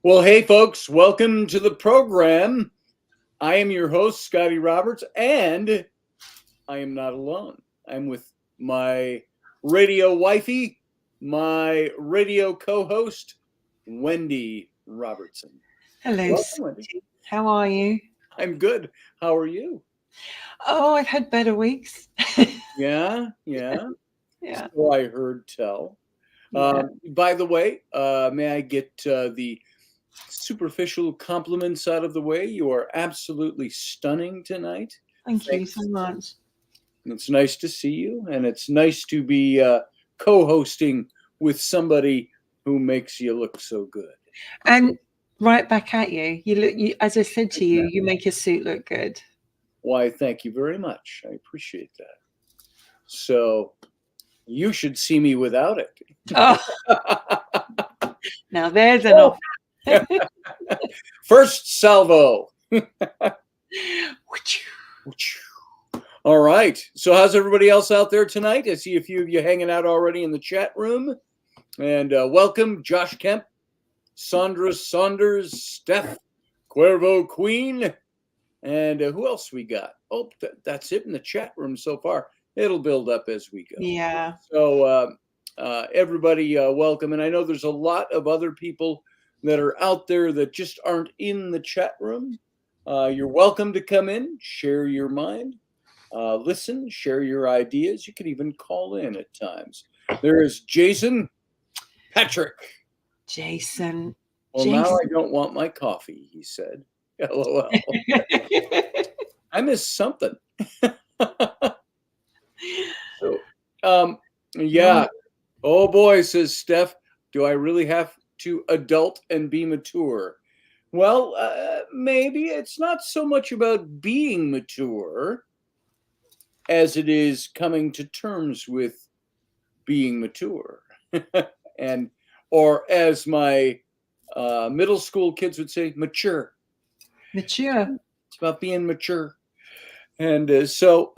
Well, hey, folks, welcome to the program. I am your host, Scotty Roberts, and I am not alone. I'm with my radio wifey, my radio co host, Wendy Robertson. Hello, Welcome, Wendy. Steve. How are you? I'm good. How are you? Oh, I've had better weeks. Yeah. Yeah, So I heard tell. yeah. By the way, may I get the superficial compliments out of the way? You are absolutely stunning tonight. Thank you so Thanks. much. It's nice to see you, and it's nice to be co-hosting with somebody who makes you look so good. And right back at you. As I said to you, you make your suit look good. Why, thank you very much. I appreciate that. So you should see me without it. Oh, now there's an offer. First salvo. All right. So how's everybody else out there tonight? I see a few of you hanging out already in the chat room. And welcome, Josh Kemp, Sandra Saunders, Steph, Cuervo Queen, and who else we got? Oh, that's it in the chat room so far. It'll build up as we go. Yeah. So everybody, welcome. And I know there's a lot of other people that are out there that just aren't in the chat room. You're welcome to come in, share your mind, listen, share your ideas. You can even call in at times. There is Jason Patrick. Jason. Well, now I don't want my coffee, he said. LOL. I missed something. So, yeah. Oh boy, says Steph. Do I really have to adult and be mature? Well, maybe it's not so much about being mature as it is coming to terms with being mature. And or as my middle school kids would say, mature. Mature. It's about being mature. And so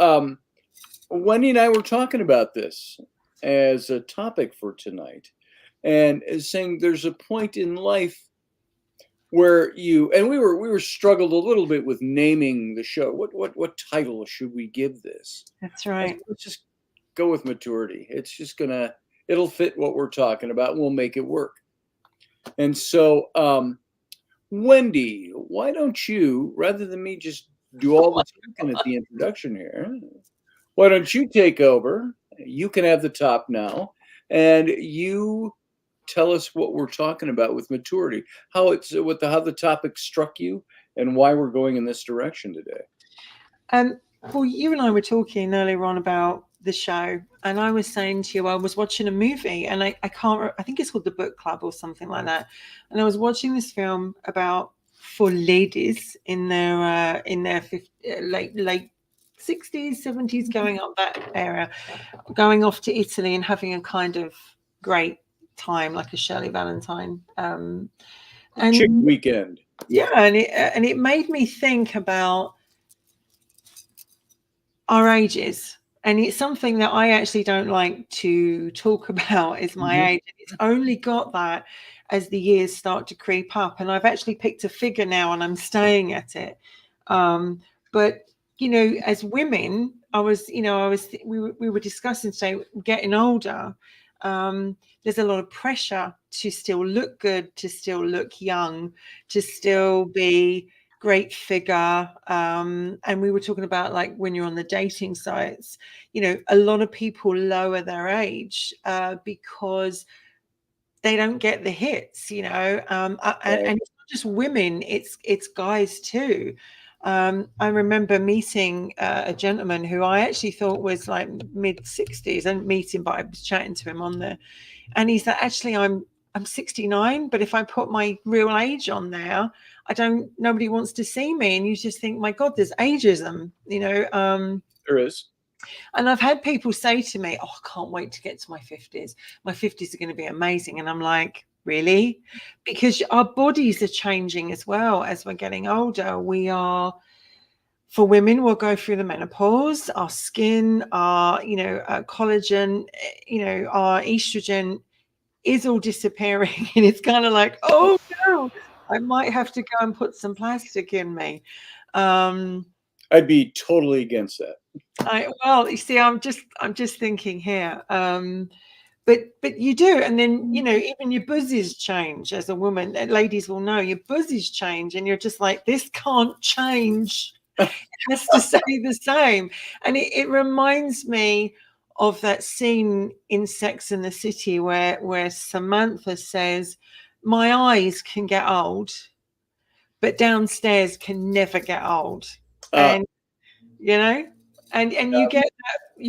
Wendy and I were talking about this as a topic for tonight, and saying there's a point in life where we were struggled a little bit with naming the show. What title should we give this? That's right. Let's just go with maturity. It's just it'll fit what we're talking about, and we'll make it work. And so, Wendy, why don't you, rather than me just do all the talking at the introduction here, why don't you take over? You can have the top now, and you tell us what we're talking about with maturity, how the topic struck you, and why we're going in this direction today. Well, you and I were talking earlier on about the show, and I was saying to you, I was watching a movie, and I think it's called The Book Club or something like that, and I was watching this film for ladies in their late 60s, 70s, going up that area, going off to Italy and having a kind of great time, like a Shirley Valentine and chick weekend. Yeah, and it made me think about our ages, and it's something that I actually don't like to talk about, is my age. It's only got that as the years start to creep up, and I've actually picked a figure now and I'm staying at it. But as women, we were discussing today, getting older, there's a lot of pressure to still look good, to still look young, to still be great figure. And we were talking about, like, when you're on the dating sites, a lot of people lower their age because they don't get the hits, and it's not just women, it's guys too. I remember meeting a gentleman who I actually thought was like mid-60s. I didn't meet him, but I was chatting to him on there, and he said, actually, I'm 69, but if I put my real age on there, nobody wants to see me. And you just think, my God, there's ageism, There is. And I've had people say to me, oh, I can't wait to get to my 50s. My 50s are going to be amazing. And I'm like, really? Because our bodies are changing as well as we're getting older. For women, we'll go through the menopause, our skin, our collagen, our estrogen is all disappearing. And it's kind of like, oh no, I might have to go and put some plastic in me. Um, I'd be totally against that. well, you see, I'm just thinking here. But you do, and then even your buzzies change as a woman. Ladies will know your buzzies change, and you're just like, this can't change. It has to stay the same. And it reminds me of that scene in Sex and the City where Samantha says, "My eyes can get old, but downstairs can never get old." Uh, And and you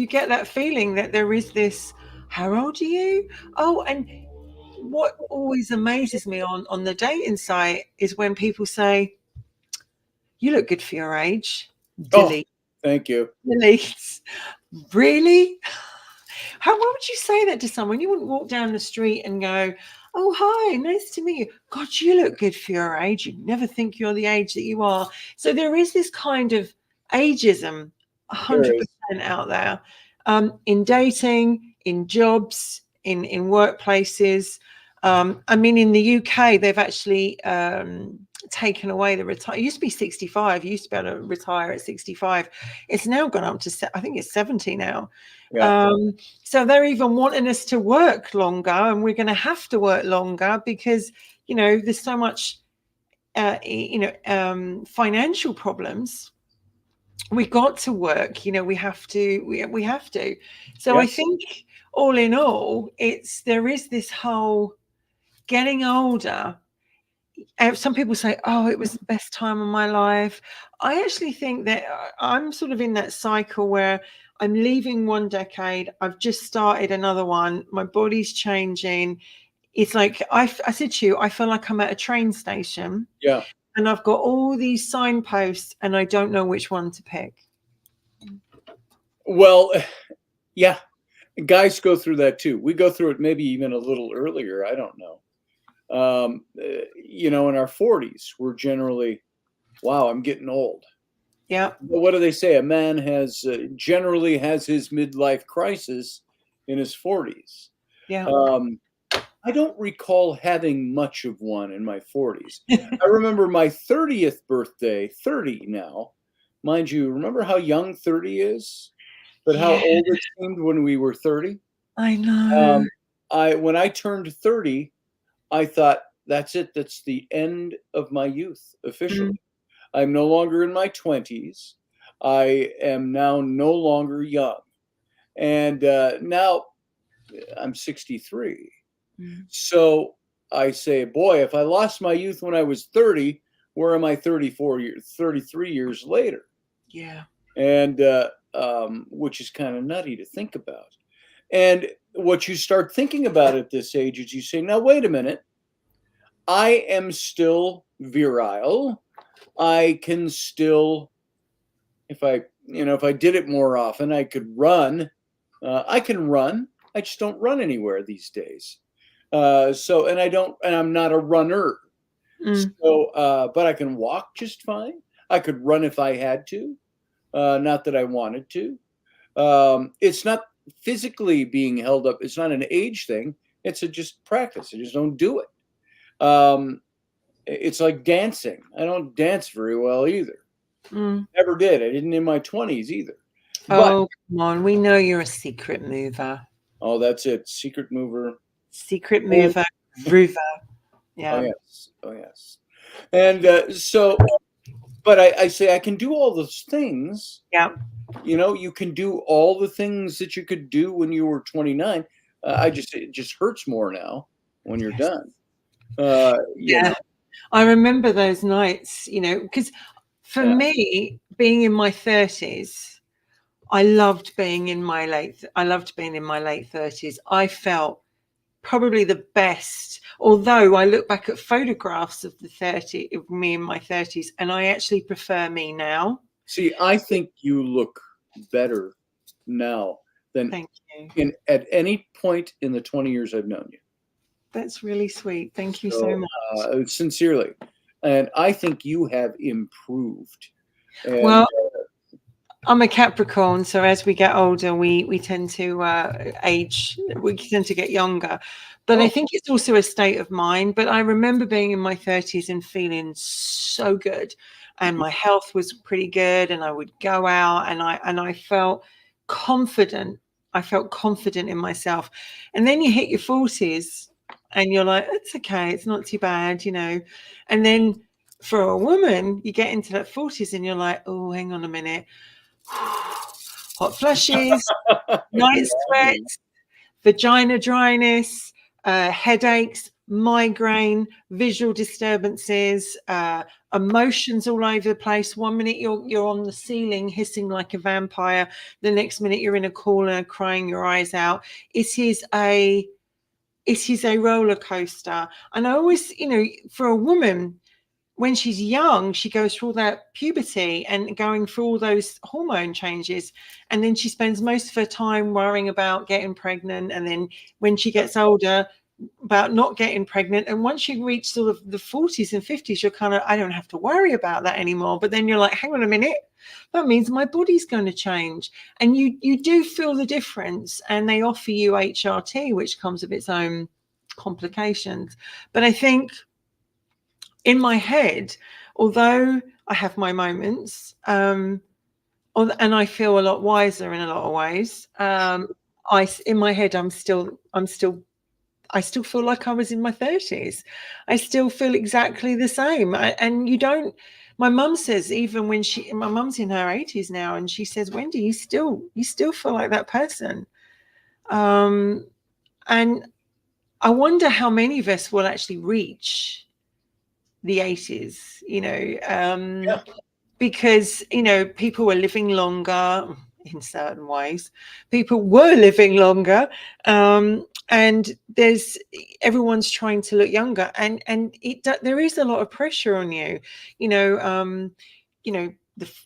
get that feeling that there is this. How old are you? Oh, and what always amazes me on the dating site is when people say, "You look good for your age." oh, Delete. thank you. Delete. Really? Why would you say that to someone? You wouldn't walk down the street and go, "Oh, hi, nice to meet you. God, you look good for your age." You'd never think you're the age that you are. So there is this kind of ageism, There is. 100% out there, in dating, in jobs, in workplaces. I mean, in the UK, they've actually taken away the retire. It used to be 65. You used to be able to retire at 65. It's now gone up to, I think it's 70 now. Yeah. So they're even wanting us to work longer, and we're going to have to work longer because there's so much financial problems. We got to work. We have to. We have to. So Yeah. I think all in all, there is this whole getting older. Some people say, "Oh, it was the best time of my life." I actually think that I'm sort of in that cycle where I'm leaving one decade. I've just started another one. My body's changing. It's like I said to you, I feel like I'm at a train station. Yeah. And I've got all these signposts, and I don't know which one to pick. Well, yeah. Guys go through that too. We go through it maybe even a little earlier. I don't know. In our 40s, we're generally, wow, I'm getting old. Yeah. But what do they say? A man generally has his midlife crisis in his 40s. Yeah. I don't recall having much of one in my 40s. I remember my 30th birthday, 30 now. Mind you, remember how young 30 is? But how old it seemed when we were 30? I know. When I turned 30, I thought, that's it. That's the end of my youth, officially. I'm no longer in my 20s. I am now no longer young. And now I'm 63. So I say, boy, if I lost my youth when I was 30, where am I 33 years later? Yeah. And which is kind of nutty to think about. And what you start thinking about at this age is you say, now, wait a minute. I am still virile. I can still, if I did it more often, I could run. I can run. I just don't run anywhere these days. And I'm not a runner. So, but I can walk just fine. I could run if I had to. Not that I wanted to. It's not physically being held up. It's not an age thing. It's just practice. I just don't do it. It's like dancing. I don't dance very well either. Never did. I didn't in my 20s either. Oh, come on. We know you're a secret mover. Oh, that's it. Secret mover. Secret mover. Rover. Yeah. Oh, yes. Oh, yes. And but I say I can do all those things. Yeah. You can do all the things that you could do when you were 29. It just hurts more now when you're done. Yeah. I remember those nights, because for me, being in my 30s, I loved being in my late 30s. I felt probably the best, although I look back at photographs of me in my 30s, and I actually prefer me now. See, I think you look better now than Thank you. at any point in the 20 years I've known you. That's really sweet. Thank you so much. Sincerely. And I think you have improved. And, well, I'm a Capricorn, so as we get older, we tend to age. We tend to get younger. But I Oh, think it's also a state of mind. But I remember being in my 30s and feeling so good, and my health was pretty good, and I would go out, and I felt confident. I felt confident in myself. And then you hit your 40s and you're like, it's okay, it's not too bad, you know. And then for a woman, you get into that 40s and you're like, oh, hang on a minute. Hot flushes, yeah, night yeah. sweats, vagina dryness, headaches, migraine, visual disturbances, emotions all over the place. One minute you're on the ceiling hissing like a vampire, the next minute you're in a corner crying your eyes out. It is a roller coaster. And I always, for a woman, when she's young, she goes through all that puberty and going through all those hormone changes. And then she spends most of her time worrying about getting pregnant. And then when she gets older, about not getting pregnant. And once you reach sort of the 40s and 50s, you're kind of, I don't have to worry about that anymore. But then you're like, hang on a minute, that means my body's going to change. And you do feel the difference. And they offer you HRT, which comes with its own complications. But I think in my head, although I have my moments, and I feel a lot wiser in a lot of ways, in my head, I still feel like I was in my 30s. I still feel exactly the same. And you don't, my mum says, even when my mum's in her 80s now, and she says, Wendy, you still feel like that person. And I wonder how many of us will actually reach the 80s, Yeah. because, people were living longer in certain ways. People were living longer. And everyone's trying to look younger, and there is a lot of pressure on you, you know, you know,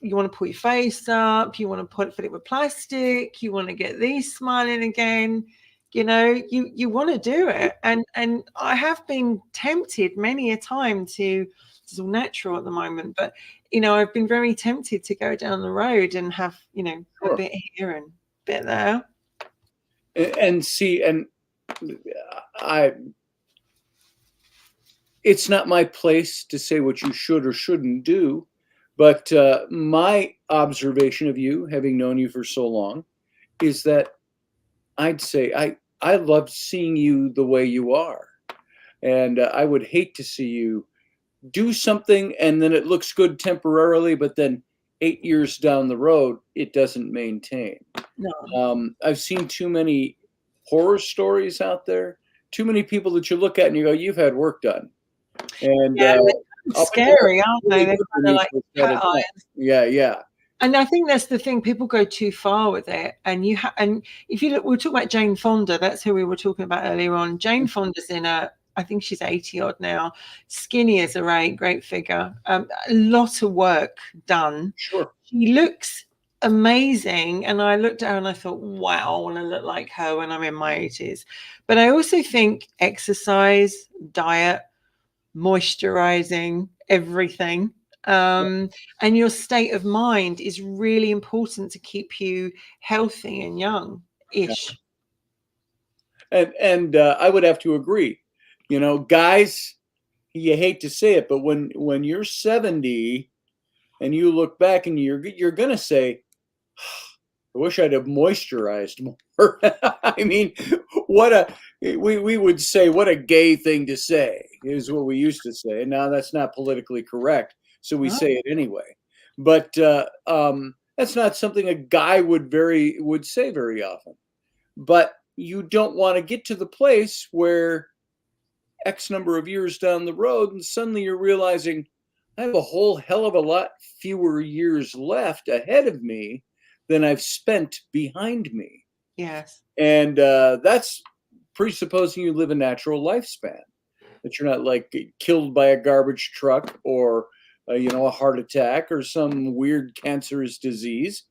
you want to put your face up, you want to fill it with plastic, you want to get these smiling again, you want to do it. And I have been tempted many a time to, it's all natural at the moment, but I've been very tempted to go down the road and have, a Sure. bit here and a bit there. And see, and I, it's not my place to say what you should or shouldn't do, but my observation of you, having known you for so long, is that I'd say I love seeing you the way you are, and I would hate to see you do something and then it looks good temporarily, but then 8 years down the road it doesn't maintain. No. I've seen too many horror stories out there, too many people that you look at and you go, "You've had work done," and Yeah, they're I'll be there. scary, aren't they? Really They're good for kind of me like to set cat it eyes. up. Yeah, yeah, And I think that's the thing. People go too far with it, and and if you look, we'll talk about Jane Fonda. That's who we were talking about earlier on. Jane Fonda's I think she's 80 odd now, skinny as a rake, great figure. A lot of work done. sure. She looks amazing, and I looked at her and I thought, wow, I want to look like her when I'm in my 80s. But I also think exercise, diet, moisturizing, everything. And your state of mind is really important to keep you healthy and young ish. And I would have to agree. Guys, you hate to say it, but when you're 70 and you look back and you're gonna say, I wish I'd have moisturized more. I mean, what a we would say what a gay thing to say is what we used to say, and now that's not politically correct, so we Oh, say it anyway. But that's not something a guy would say very often. But you don't want to get to the place where X number of years down the road, and suddenly you're realizing I have a whole hell of a lot fewer years left ahead of me than I've spent behind me. yes. And that's presupposing you live a natural lifespan, that you're not like killed by a garbage truck or, a heart attack or some weird cancerous disease,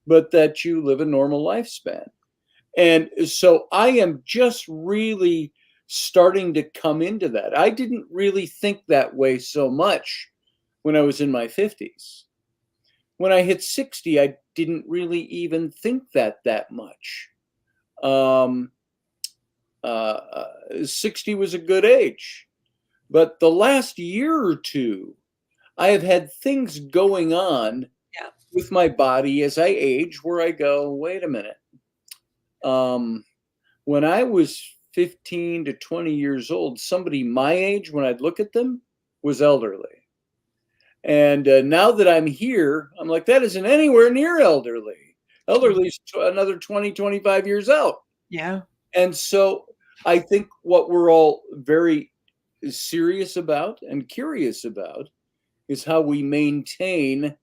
but that you live a normal lifespan. And so I am just really starting to come into that. I didn't really think that way so much when I was in my 50s. When I hit 60, I didn't really even think that much. Um, 60 was a good age. But the last year or two, I have had things going on Yeah. with my body as I age where I go, wait a minute. When I was 15 to 20 years old, somebody my age, when I'd look at them, was elderly. And now that I'm here, I'm like, that isn't anywhere near elderly. Elderly's another 20, 25 years out. Yeah. And so I think what we're all very serious about and curious about is how we maintain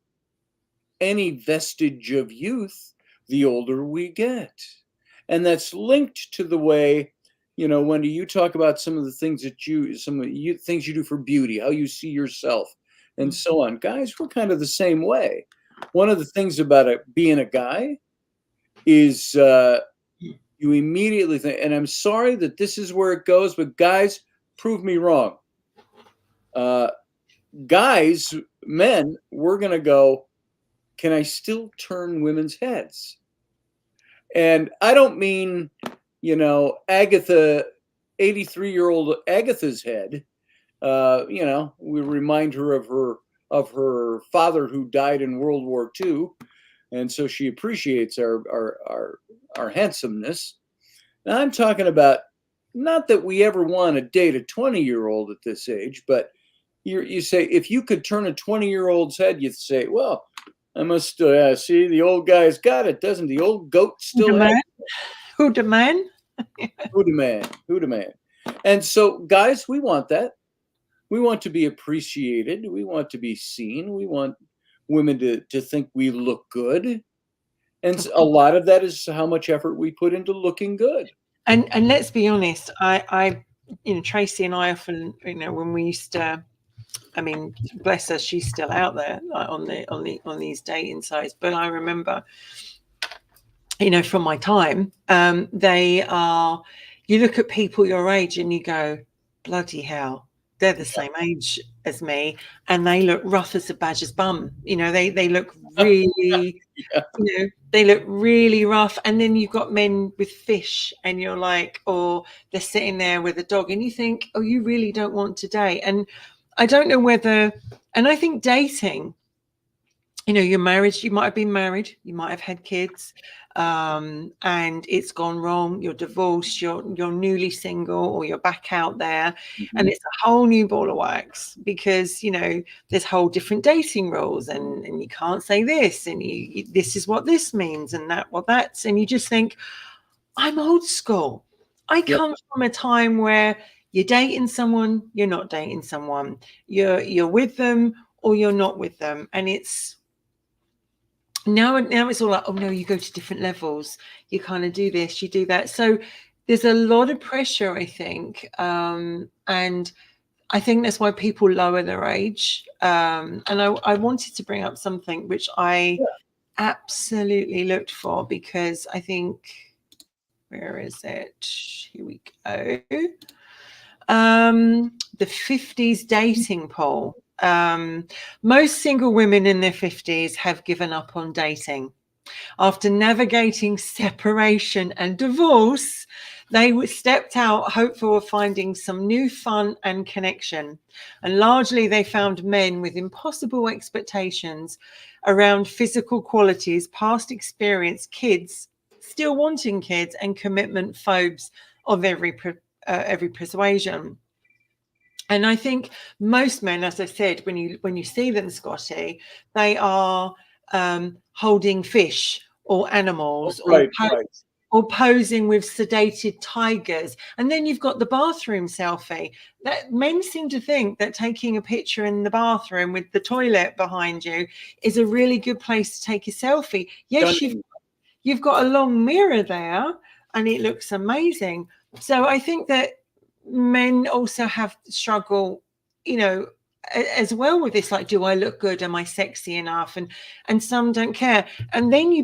any vestige of youth the older we get. And that's linked to the way, Wendy, you talk about some of the things things you do for beauty, how you see yourself, and so on. Guys, we're kind of the same way. One of the things about being a guy is you immediately think, and I'm sorry that this is where it goes, but guys, prove me wrong. Guys, men, we're going to go, can I still turn women's heads? And I don't mean, Agatha, 83-year-old Agatha's head. We remind her of her father who died in World War II, and so she appreciates our handsomeness. Now I'm talking about not that we ever want to date a 20-year-old at this age, but you say if you could turn a 20-year-old's head, you'd say, well, I must see the old guy's got it, doesn't the old goat still have it? Who demand? Who demand? Who demand? And so, guys, we want that. We want to be appreciated. We want to be seen. We want women to think we look good. And a lot of that is how much effort we put into looking good. And let's be honest, I Tracy and I often, when we used to, I mean, bless her, she's still out there on these dating sites. But I remember, from my time, they are. You look at people your age and you go, bloody hell, they're the same age as me, and they look rough as a badger's bum. They look really, they look really rough. And then you've got men with fish, and you're like, or they're sitting there with a dog, and you think, oh, you really don't want to date. And I don't know whether, and I think dating, you're married, you might have been married, you might have had kids, and it's gone wrong, you're divorced, you're newly single, or you're back out there, and it's a whole new ball of wax, because there's whole different dating rules, and you can't say this, and this is what this means, and that what that's, and you just think, I'm old school. I come from a time where you're dating someone, you're not dating someone, you're with them or you're not with them, and it's now it's all like, oh no, you go to different levels, you kind of do this, you do that. So there's a lot of pressure, I think, and I think that's why people lower their age. And I wanted to bring up something which I absolutely looked for, because I think, where is it? Here we go. The 50s dating poll. Most single women in their 50s have given up on dating. After navigating separation and divorce, they stepped out hopeful of finding some new fun and connection. And largely they found men with impossible expectations around physical qualities, past experience, kids, still wanting kids, and commitment phobes of every persuasion. And I think most men, as I said, when you see them, Scotty, they are holding fish or animals, or posing with sedated tigers. And then you've got the bathroom selfie. That men seem to think that taking a picture in the bathroom with the toilet behind you is a really good place to take a selfie. Yes, you've got a long mirror there, and it looks amazing. So I think that men also have struggle, as well with this, like, do I look good? Am I sexy enough? And some don't care. And then you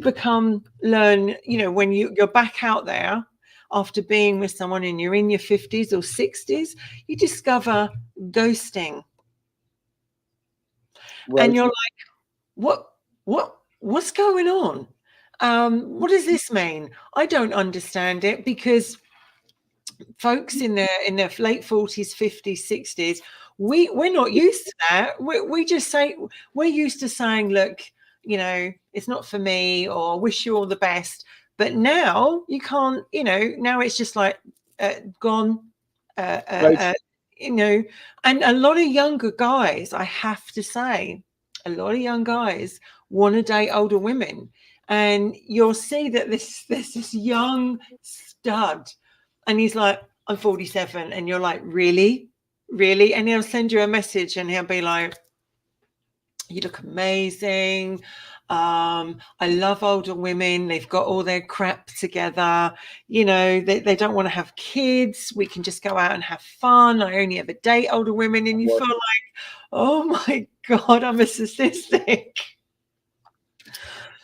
learn, when you're back out there after being with someone and you're in your 50s or 60s, you discover ghosting. Right. And you're like, what's going on? What does this mean? I don't understand it, because folks in their late 40s, 50s, 60s, we're not used to that. We just say, we're used to saying, look, you know, it's not for me, or wish you all the best. But now you can't, you know, now it's just like gone, Right. you know. And a lot of younger guys, I have to say, a lot of young guys want to date older women. And you'll see that there's this young stud, and he's like, I'm 47. And you're like, really? Really? And he'll send you a message and he'll be like, you look amazing. I love older women. They've got all their crap together. You know, they don't want to have kids. We can just go out and have fun. I only ever date older women. And you feel like, oh my God, I'm a statistic.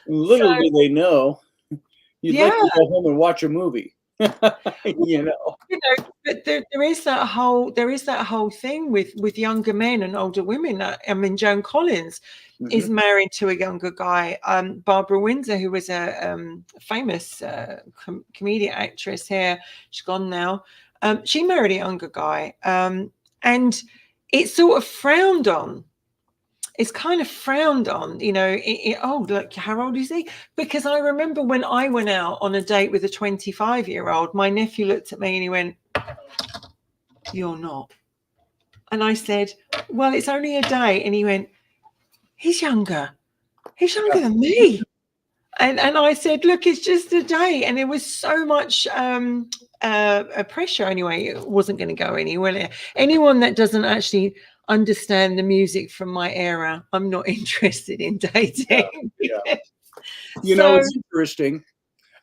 Little do they know, you'd like Yeah. to go home and watch a movie. You know. You know, but there is that whole thing with younger men and older women. I mean, Joan Collins is married to a younger guy. Barbara Windsor, who was a famous comedian actress here, she's gone now. She married a younger guy, and it's sort of frowned on. It's kind of frowned on, you know. Oh, look, how old is he? Because I remember when I went out on a date with a 25-year-old, my nephew looked at me and he went, "You're not." And I said, "Well, it's only a date." And he went, He's younger than me. And I said, "Look, it's just a date." And there was so much pressure anyway. It wasn't going to go anywhere. Anyone that doesn't actually understand the music from my era, I'm not interested in dating. Yeah. You know, it's interesting.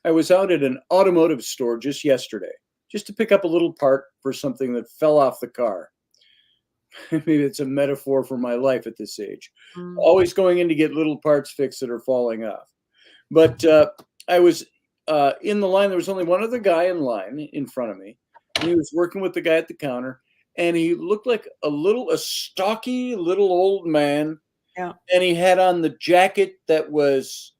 I was out at an automotive store just yesterday, just to pick up a little part for something that fell off the car. Maybe it's a metaphor for my life at this age. Always going in to get little parts fixed that are falling off. But I was in the line. There was only one other guy in line in front of me. He was working with the guy at the counter, and he looked like a stocky little old man. Yeah. And he had on the jacket that was,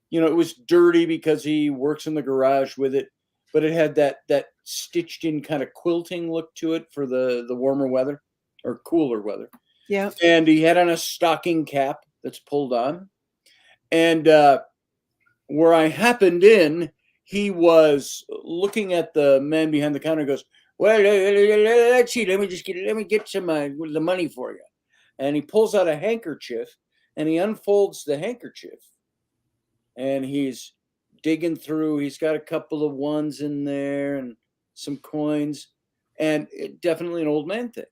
you know, it was dirty because he works in the garage with it, but it had that stitched in kind of quilting look to it for the warmer weather or cooler weather. Yeah. And he had on a stocking cap that's pulled on. And where I happened in, he was looking at the man behind the counter and goes, "Well, let's see, let me get some the money for you." And he pulls out a handkerchief and he unfolds the handkerchief. And he's digging through. He's got a couple of ones in there and some coins, and definitely an old man thing.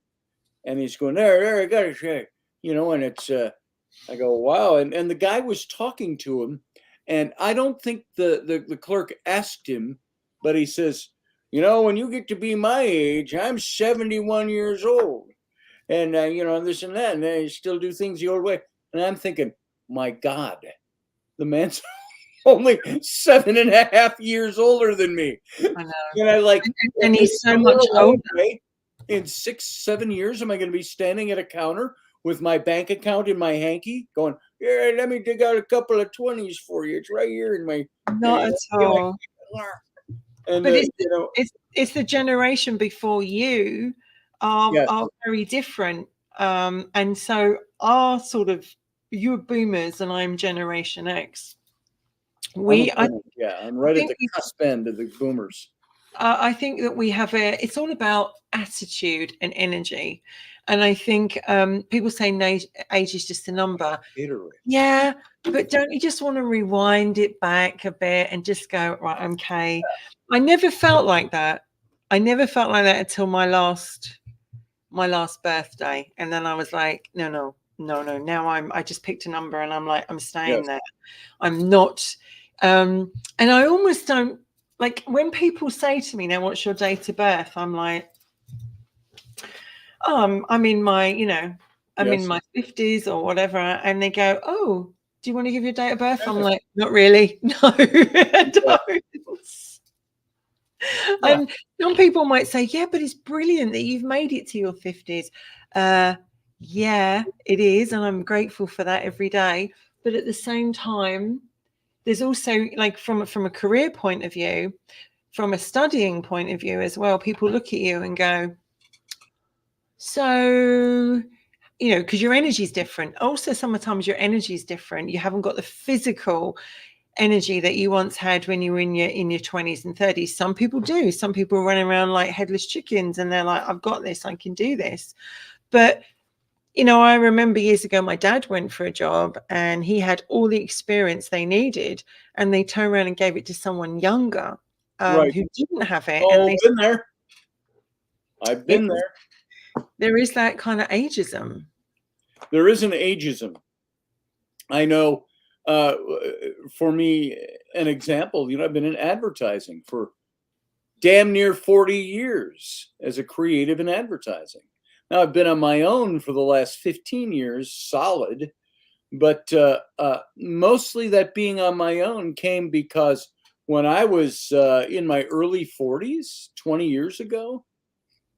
And he's going, there, I got it, share. You know, and it's, I go, wow. And the guy was talking to him, and I don't think the clerk asked him, but he says, "You know, when you get to be my age, I'm 71 years old. And, you know, this and that, and I still do things the old way." And I'm thinking, my God, the man's only 7.5 years older than me. I know. And I like, and he's so much older. In 6-7 years, am I going to be standing at a counter with my bank account in my hanky going, "Yeah, let me dig out a couple of 20s for you. It's right here in my..." Not at all. And, but you know, it's the generation before you are very different. And so our sort of, you're boomers and I'm Generation X. I'm right at the cusp end of the boomers. I think that we have it's all about attitude and energy. And I think people say age is just a number. Yeah, but don't you just want to rewind it back a bit and just go, right, okay. Yeah. I never felt like that. Until my last birthday. And then I was like, no. Now I just picked a number and I'm like, I'm staying there. I'm not. And I almost don't, like, when people say to me, "Now, what's your date of birth?" I'm like, I'm in my, you know, I'm in my 50s or whatever. And they go, "Oh, do you want to give your date of birth?" I'm like, "Not really. No, I don't." And some people might say, "Yeah, but it's brilliant that you've made it to your 50s. Yeah, it is. And I'm grateful for that every day. But at the same time, there's also, like, from a career point of view, from a studying point of view as well, people look at you and go, so, you know, because your energy is different. Also, sometimes your energy is different. You haven't got the physical energy that you once had when you were in your 20s and 30s. Some people do. Some people run around like headless chickens and they're like, I've got this, I can do this. But you know, I remember years ago, my dad went for a job and he had all the experience they needed, and they turned around and gave it to someone younger Right. who didn't have it. And Oh, been there. I've been there. There is that kind of ageism. There is an ageism. I know, for me, an example, you know, I've been in advertising for damn near 40 years as a creative in advertising. Now, I've been on my own for the last 15 years, solid, but mostly that being on my own came because when I was in my early 40s, 20 years ago,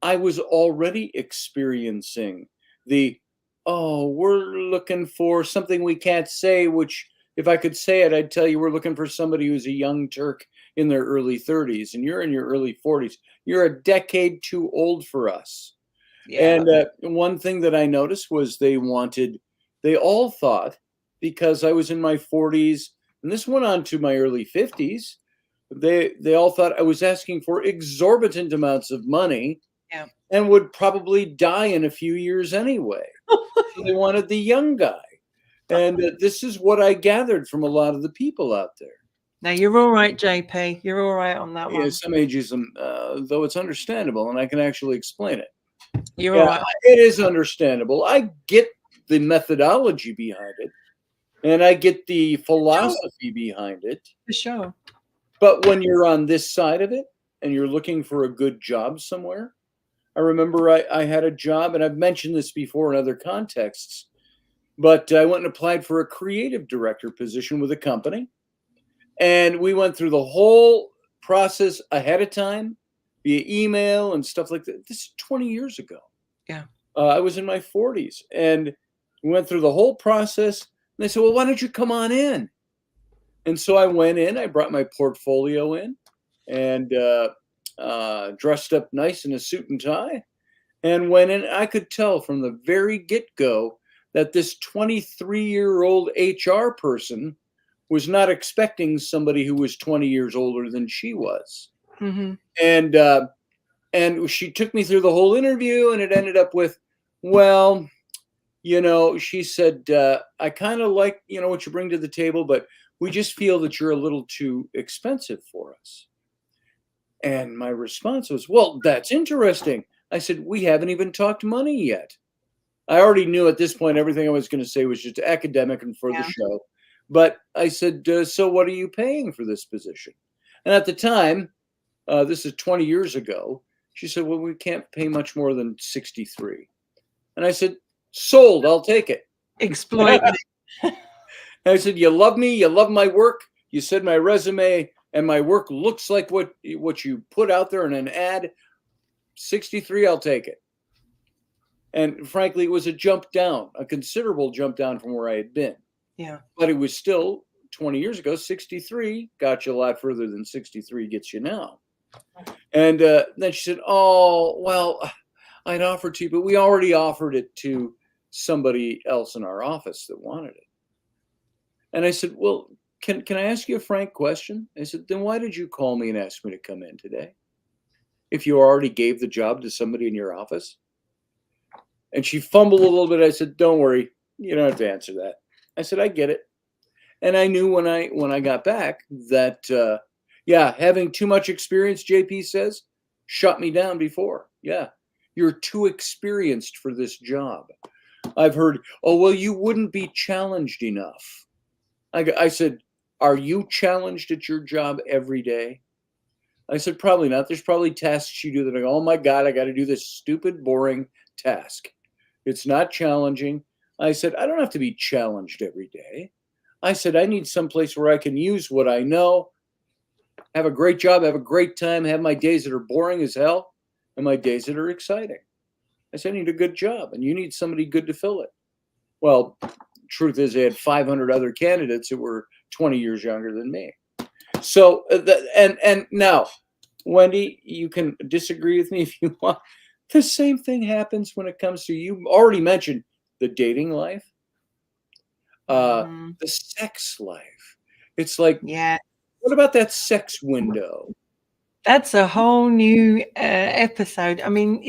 I was already experiencing the, oh, we're looking for something we can't say, which if I could say it, I'd tell you we're looking for somebody who's a young Turk in their early 30s and you're in your early 40s. You're a decade too old for us. Yeah. And one thing that I noticed was they all thought, because I was in my 40s, and this went on to my early 50s, they all thought I was asking for exorbitant amounts of money Yeah. and would probably die in a few years anyway. So they wanted the young guy. And this is what I gathered from a lot of the people out there. Now, you're all right, JP. You're all right on that Yeah, one. some ageism, though it's understandable, and I can actually explain it. You're Yeah, all right. it is understandable. I get the methodology behind it, and I get the philosophy behind it. For sure. But when you're on this side of it and you're looking for a good job somewhere, I remember I had a job, and I've mentioned this before in other contexts, but I went and applied for a creative director position with a company. And we went through the whole process ahead of time via email and stuff like that. This is 20 years ago. Yeah. I was in my 40s, and we went through the whole process. And they said, well, why don't you come on in? And so I went in, I brought my portfolio in and dressed up nice in a suit and tie and went in. I could tell from the very get-go that this 23-year-old HR person was not expecting somebody who was 20 years older than she was. Mm-hmm. And she took me through the whole interview, and it ended up with, well, you know, she said, I kind of like, you know, what you bring to the table, but we just feel that you're a little too expensive for us. And my response was, well, that's interesting. I said, we haven't even talked money yet. I already knew at this point everything I was going to say was just academic and for the show. But I said, so what are you paying for this position? And at the time, this is 20 years ago, she said, well, we can't pay much more than 63. And I said, sold, I'll take it. Exploit me. I said, you love me, you love my work. You said my resume and my work looks like what you put out there in an ad. 63, I'll take it. And frankly, it was a jump down, a considerable jump down from where I had been. Yeah. But it was still 20 years ago. 63 got you a lot further than 63 gets you now. And then she said, oh, well, I'd offer to you, but we already offered it to somebody else in our office that wanted it. And I said, well, can I ask you a frank question? I said, then why did you call me and ask me to come in today? If you already gave the job to somebody in your office? And she fumbled a little bit. I said, don't worry. You don't have to answer that. I said, I get it. And I knew when I got back that, having too much experience, JP says, shut me down before. Yeah, you're too experienced for this job. I've heard, oh, well, you wouldn't be challenged enough. I said, are you challenged at your job every day? I said, probably not. There's probably tasks you do that I go, oh my God, I got to do this stupid, boring task. It's not challenging. I said, I don't have to be challenged every day. I said, I need some place where I can use what I know, have a great job, have a great time, have my days that are boring as hell, and my days that are exciting. I said, I need a good job, and you need somebody good to fill it. Well, truth is, they had 500 other candidates that were 20 years younger than me. So, and now, Wendy, you can disagree with me if you want. The same thing happens when it comes to, you already mentioned the dating life, Mhm. the sex life. It's like, Yeah. what about that sex window? That's a whole new episode. I mean,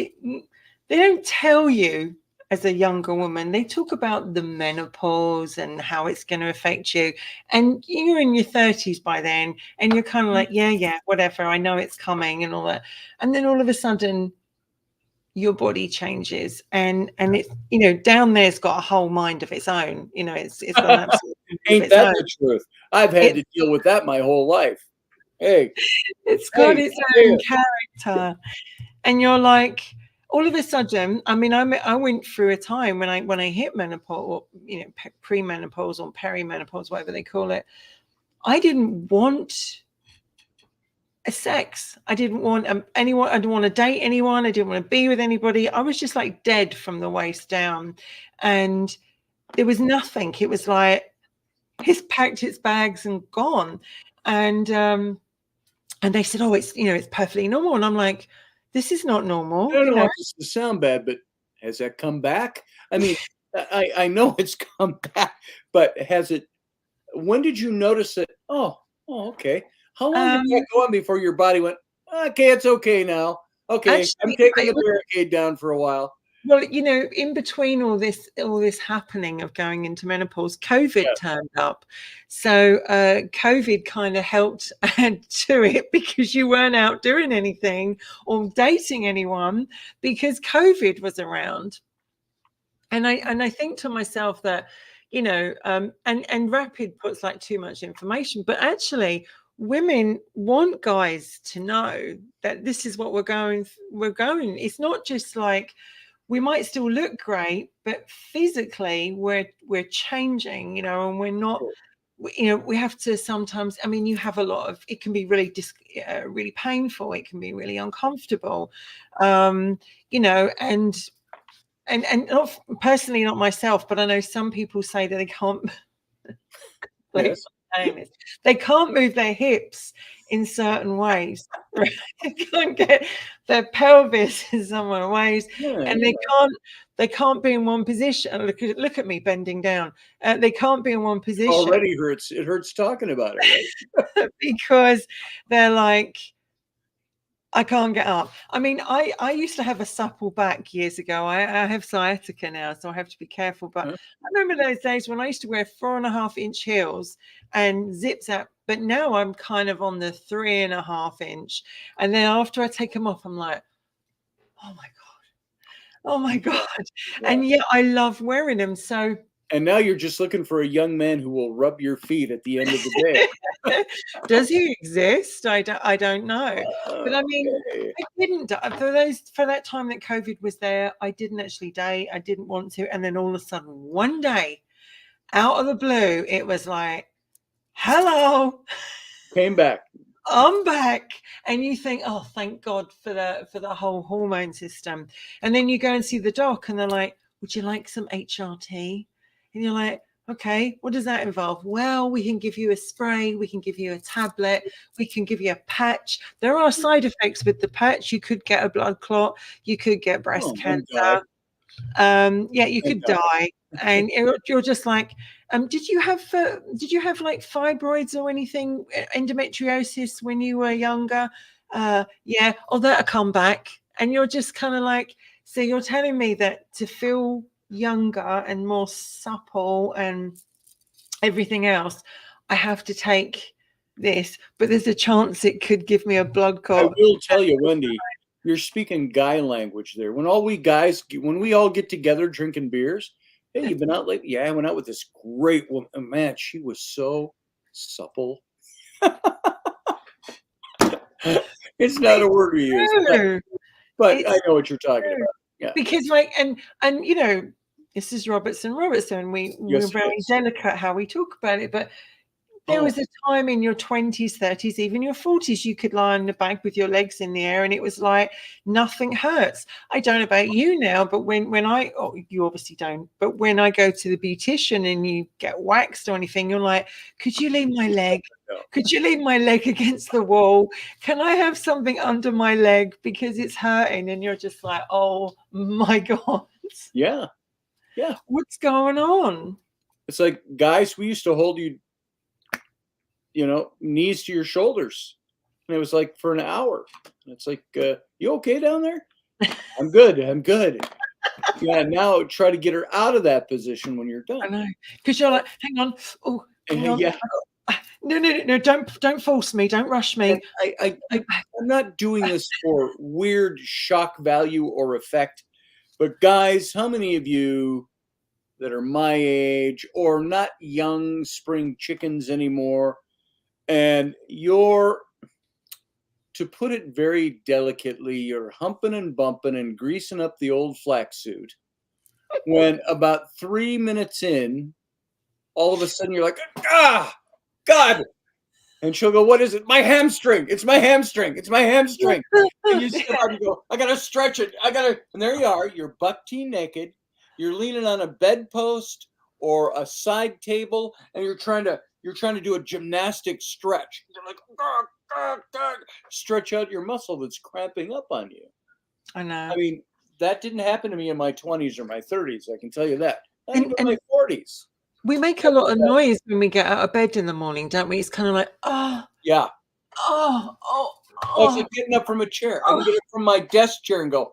they don't tell you as a younger woman. They talk about the menopause and how it's going to affect you. And you're in your 30s by then, and you're kind of like, yeah, whatever. I know it's coming and all that. And then all of a sudden, your body changes, and it's, down there's got a whole mind of its own. It's got an absolute mind of Ain't its that own. the truth? I've had It, to deal with that my whole life. Hey, it's got hey, its yeah. own character. And you're like, all of a sudden, I mean, I went through a time when I hit menopause, or premenopause or perimenopause, whatever they call it. I didn't want a sex. I didn't want anyone. I didn't want to date anyone. I didn't want to be with anybody. I was just like dead from the waist down, and there was nothing. It was like he's packed its bags and gone, and they said, oh, it's perfectly normal, and I'm like, this is not I normal. don't want this to sound bad, but has that come back? I mean, I know it's come back, but has it? When did you notice it? Oh, okay. How long did that Um, go on before your body went, okay, it's okay now. Okay, I'm Actually, taking it the was, barricade down for a while. well, in between all this happening of going into menopause, COVID Yes, turned up. So COVID kind of helped add to it, because you weren't out doing anything or dating anyone because COVID was around. And I think to myself that, and Rapid puts like too much information, but actually women want guys to know that this is what we're going. It's not just like, we might still look great, but physically we're changing, and we're not. sure. We have to sometimes. I mean, you have a lot of. It can be really really painful. It can be really uncomfortable, um, and not personally, not myself, but I know some people say that they can't. Like, Yes. saying this, they can't move their hips in certain ways. Right? They can't get their pelvis in some ways, Yeah, and yeah. they can't be in one position. Look at me bending down. They can't be in one position Already hurts. It hurts talking about it, right? because they're like, I can't get up. I mean, I used to have a supple back years ago. I have sciatica now, so I have to be careful. But Huh? I remember those days when I used to wear 4.5-inch heels and zips up. But now I'm kind of on the 3.5-inch. And then after I take them off, I'm like, oh my God, oh my God. Yeah, yeah. And yet I love wearing them. So And now you're just looking for a young man who will rub your feet at the end of the day. does he exist? I don't know. But I mean, Okay. I didn't for that time that COVID was there. I didn't actually date. I didn't want to. And then all of a sudden, one day, out of the blue, it was like, "Hello, Came back. I'm back." And you think, "Oh, thank God for the whole hormone system." And then you go and see the doc, and they're like, "Would you like some HRT?" And you're like, "Okay, what does that involve?" "Well, we can give you a spray, we can give you a tablet, we can give you a patch. There are side effects with the patch. You could get a blood clot, you could get breast Oh, and die. cancer. Yeah, you And could die. die." And you're just like, did you have like fibroids or anything, endometriosis when you were younger? Yeah, or that'll come back. And you're just kind of like, so you're telling me that to feel younger and more supple and everything else, I have to take this, but there's a chance it could give me a blood I clot. will tell you, Wendy, you're speaking guy language there. When we all get together drinking beers, hey, you've been out lately? Yeah, I went out with this great woman. Man, she was so supple. It's not a word we use, True. but I It's know what you're talking true. about. Yeah. Because like, and this is Robertson. We we're Yes, it very is. delicate how we talk about it, but There was a time in your 20s, 30s, even your 40s, you could lie on the back with your legs in the air and it was like nothing hurts. I don't know about you now, but when I, oh, you obviously don't, but when I go to the beautician and you get waxed or anything, you're like, could you leave my leg? Could you leave my leg against the wall? Can I have something under my leg because it's hurting? And you're just like, oh my God. Yeah. Yeah. What's going on? It's like, guys, we used to hold you, knees to your shoulders. And it was like for an hour. And it's like, you okay down there? I'm good. I'm good. Yeah. Now try to get her out of that position when you're done. I know. Because you're like, hang on. Oh, hang on. Yeah. No, don't force me. Don't rush me. I'm not doing this for weird shock value or effect. But guys, how many of you that are my age or not young spring chickens anymore, and you're, to put it very delicately, you're humping and bumping and greasing up the old flax suit, when about 3 minutes in, all of a sudden you're like, ah, God. And she'll go, what is it? My hamstring. It's my hamstring. It's my hamstring. And you sit up and go, I got to stretch it. And there you are. You're buck-tea naked. You're leaning on a bedpost or a side table, and you're trying to do a gymnastic stretch. You're like, stretch out your muscle that's cramping up on you. I know. I mean, that didn't happen to me in my 20s or my 30s. I can tell you that. Not even my 40s. We make a lot of noise when we get out of bed in the morning, don't we? It's kind of like, oh. Yeah. Oh. It's like getting up from a chair. I can get up from my desk chair and go,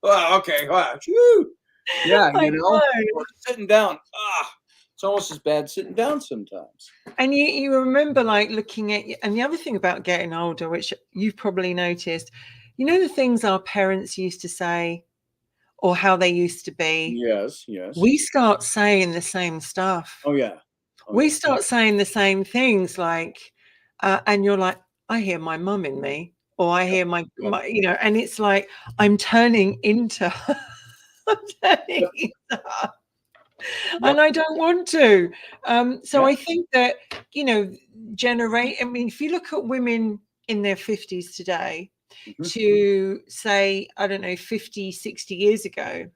well, okay. Wow. Yeah, or sitting down. It's almost as bad sitting down sometimes. And you remember like looking at, and the other thing about getting older, which you've probably noticed, the things our parents used to say or how they used to be. Yes. We start saying the same stuff. Oh, yeah. We start saying the same things like, and you're like, I hear my mum in me, or I hear my, and it's like, I'm turning into her. And I don't want to. So I think that, I mean, if you look at women in their 50s today, to say, I don't know, 50, 60 years ago,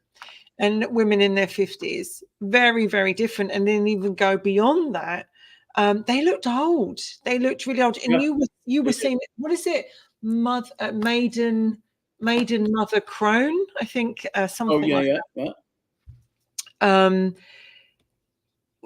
and women in their 50s, very, very different. And then even go beyond that, they looked old. They looked really old. And you were saying, what is it? Maiden mother crone, I think, something like that.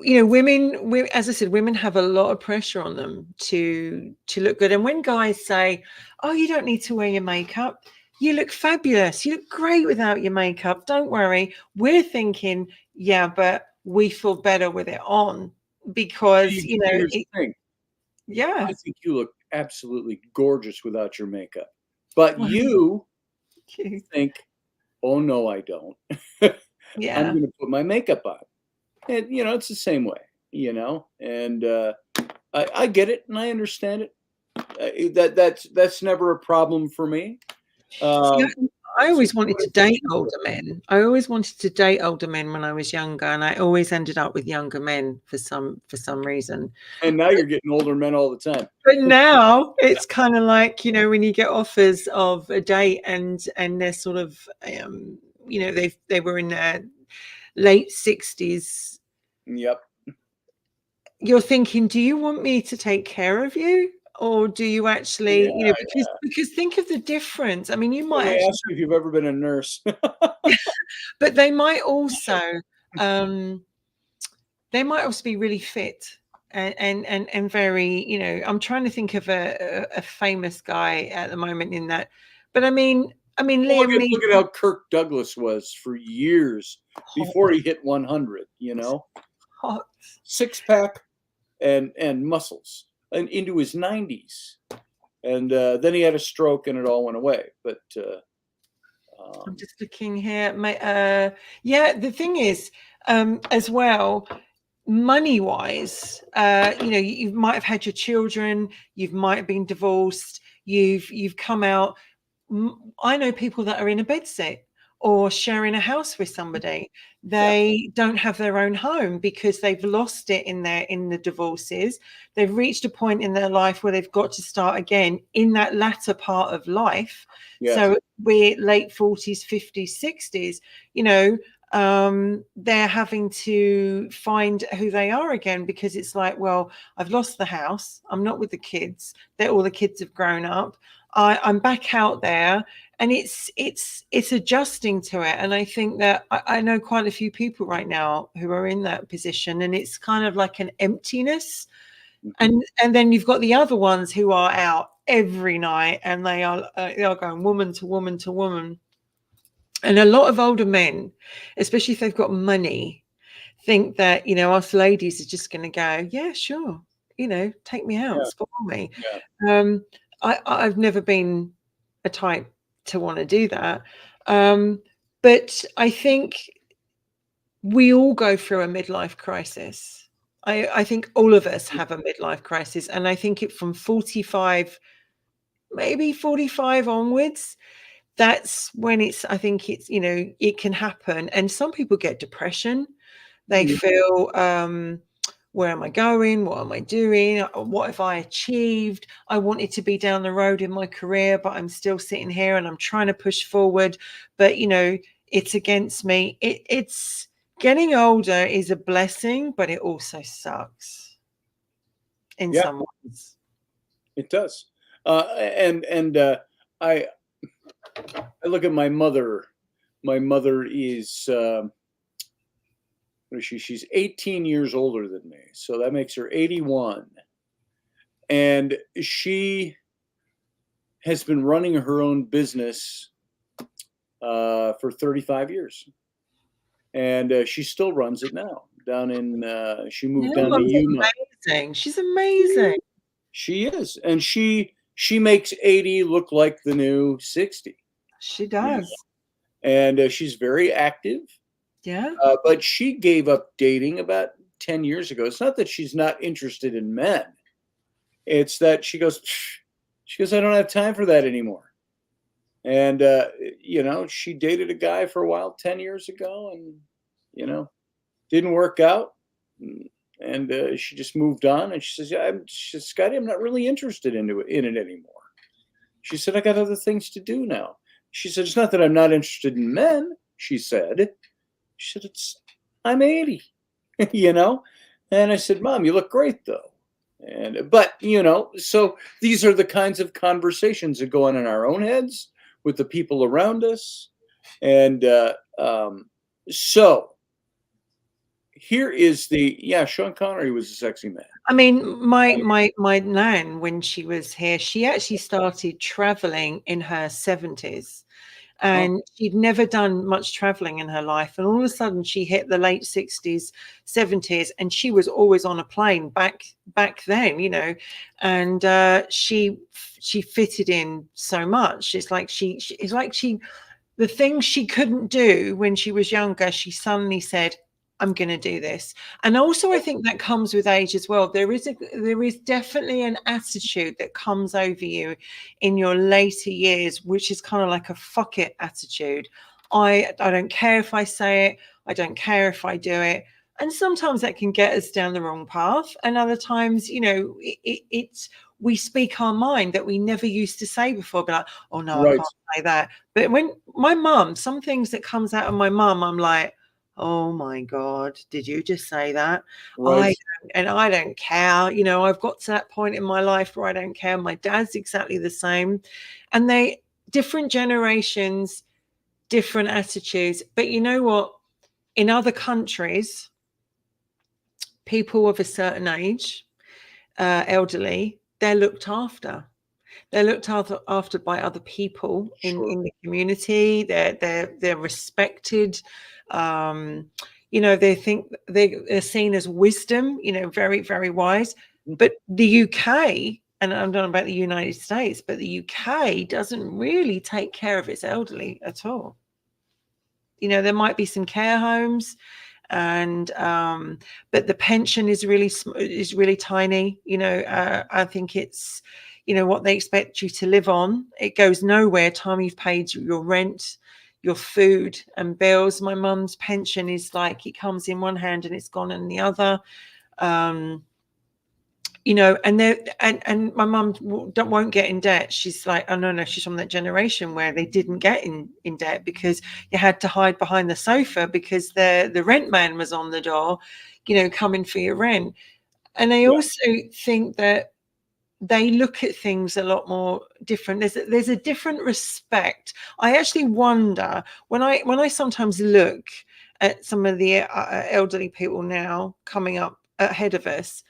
Women, as I said, women have a lot of pressure on them to look good. And when guys say, oh, you don't need to wear your makeup, you look fabulous, you look great without your makeup, don't worry, we're thinking, yeah, but we feel better with it on because I think you look absolutely gorgeous without your makeup, but you think, oh no, I don't. I'm going to put my makeup on. And, it's the same way, and I get it and I understand it. That's never a problem for me. I always wanted to date older men. I always wanted to date older men when I was younger, and I always ended up with younger men for some reason. And now you're getting older men all the time. But now it's kind of like, when you get offers of a date and they're sort of, they were in their late 60s. Yep. You're thinking, do you want me to take care of you? Or do you actually, because think of the difference. I mean, you might ask you if you've ever been a nurse. But they might also be really fit and very, I'm trying to think of a famous guy at the moment in that. But I mean, Liam, look at how Kirk Douglas was for years before he hit 100, Hot. Six-pack and muscles. And into his 90s, and then he had a stroke, and it all went away. But I'm just looking here. The thing is, as well, money-wise, you might have had your children, you might have been divorced, you've come out. I know people that are in a bed set. or sharing a house with somebody. They don't have their own home because they've lost it in the divorces. They've reached a point in their life where they've got to start again in that latter part of life. Yes. So we're late 40s, 50s, 60s, you know, they're having to find who they are again, because it's like, well, I've lost the house. I'm not with the kids. All the kids have grown up. I'm back out there, and it's adjusting to it. And I think that I know quite a few people right now who are in that position, and it's kind of like an emptiness. And then you've got the other ones who are out every night, and they are going woman to woman to woman. And a lot of older men, especially if they've got money, think that, you know, us ladies are just going to go, yeah, sure, you know, take me out, spoil me. I've never been a type to want to do that. But I think we all go through a midlife crisis. I think all of us have a midlife crisis. And I think it from 45, maybe 45 onwards, that's when I think it's, you know, it can happen. And some people get depression. They feel, where am I going? What am I doing? What have I achieved? I wanted to be down the road in my career, but I'm still sitting here and I'm trying to push forward. But, you know, it's against me. It's getting older is a blessing, but it also sucks in some ways. It does. I look at my mother. My mother is what is she? She's 18 years older than me, so that makes her 81. And she has been running her own business for 35 years, and she still runs it now. Down in she moved down to Yuma. Amazing. She's amazing. She is, and she makes 80 look like the new 60. She does. You know? And she's very active. Yeah. But she gave up dating about 10 years ago. It's not that she's not interested in men. It's that she goes, I don't have time for that anymore. And, you know, she dated a guy for a while 10 years ago, and, you know, didn't work out. And she just moved on. And she says, Scotty, I'm not really interested in it anymore. She said, I got other things to do now. She said, it's not that I'm not interested in men, she said. She said, I'm 80, you know? And I said, Mom, you look great though. But, you know, so these are the kinds of conversations that go on in our own heads with the people around us. And so here is Sean Connery was a sexy man. I mean, my nan, when she was here, she actually started traveling in her 70s. And she'd never done much traveling in her life. And all of a sudden she hit the late 60s, 70s, and she was always on a plane back then, you know, and she fitted in so much. It's like the things she couldn't do when she was younger, she suddenly said, I'm going to do this. And also I think that comes with age as well. There is definitely an attitude that comes over you in your later years, which is kind of like a fuck it attitude. I don't care if I say it. I don't care if I do it. And sometimes that can get us down the wrong path. And other times, you know, we speak our mind that we never used to say before, but like, oh no, I can't say that. But when my mum, some things that comes out of my mum, I'm like, oh my God, did you just say that? Right. I don't care. You know, I've got to that point in my life where I don't care. My dad's exactly the same. And different generations, different attitudes. But you know what? In other countries, people of a certain age, elderly, they're looked after. They're looked after by other people in the community. They're respected. You know, they're seen as wisdom, you know, very, very wise. But the UK, and I don't know about the United States, but the UK doesn't really take care of its elderly at all. You know, there might be some care homes, and but the pension is really tiny. You know, I think it's, you know, what they expect you to live on. It goes nowhere. Time you've paid your rent, your food and bills. My mum's pension is like it comes in one hand and it's gone in the other. You know, and my mum won't get in debt. She's like, oh no, she's from that generation where they didn't get in debt because you had to hide behind the sofa because the rent man was on the door, you know, coming for your rent. And I also think that they look at things a lot more different. There's a different respect. I actually wonder when I sometimes look at some of the elderly people now coming up ahead of us.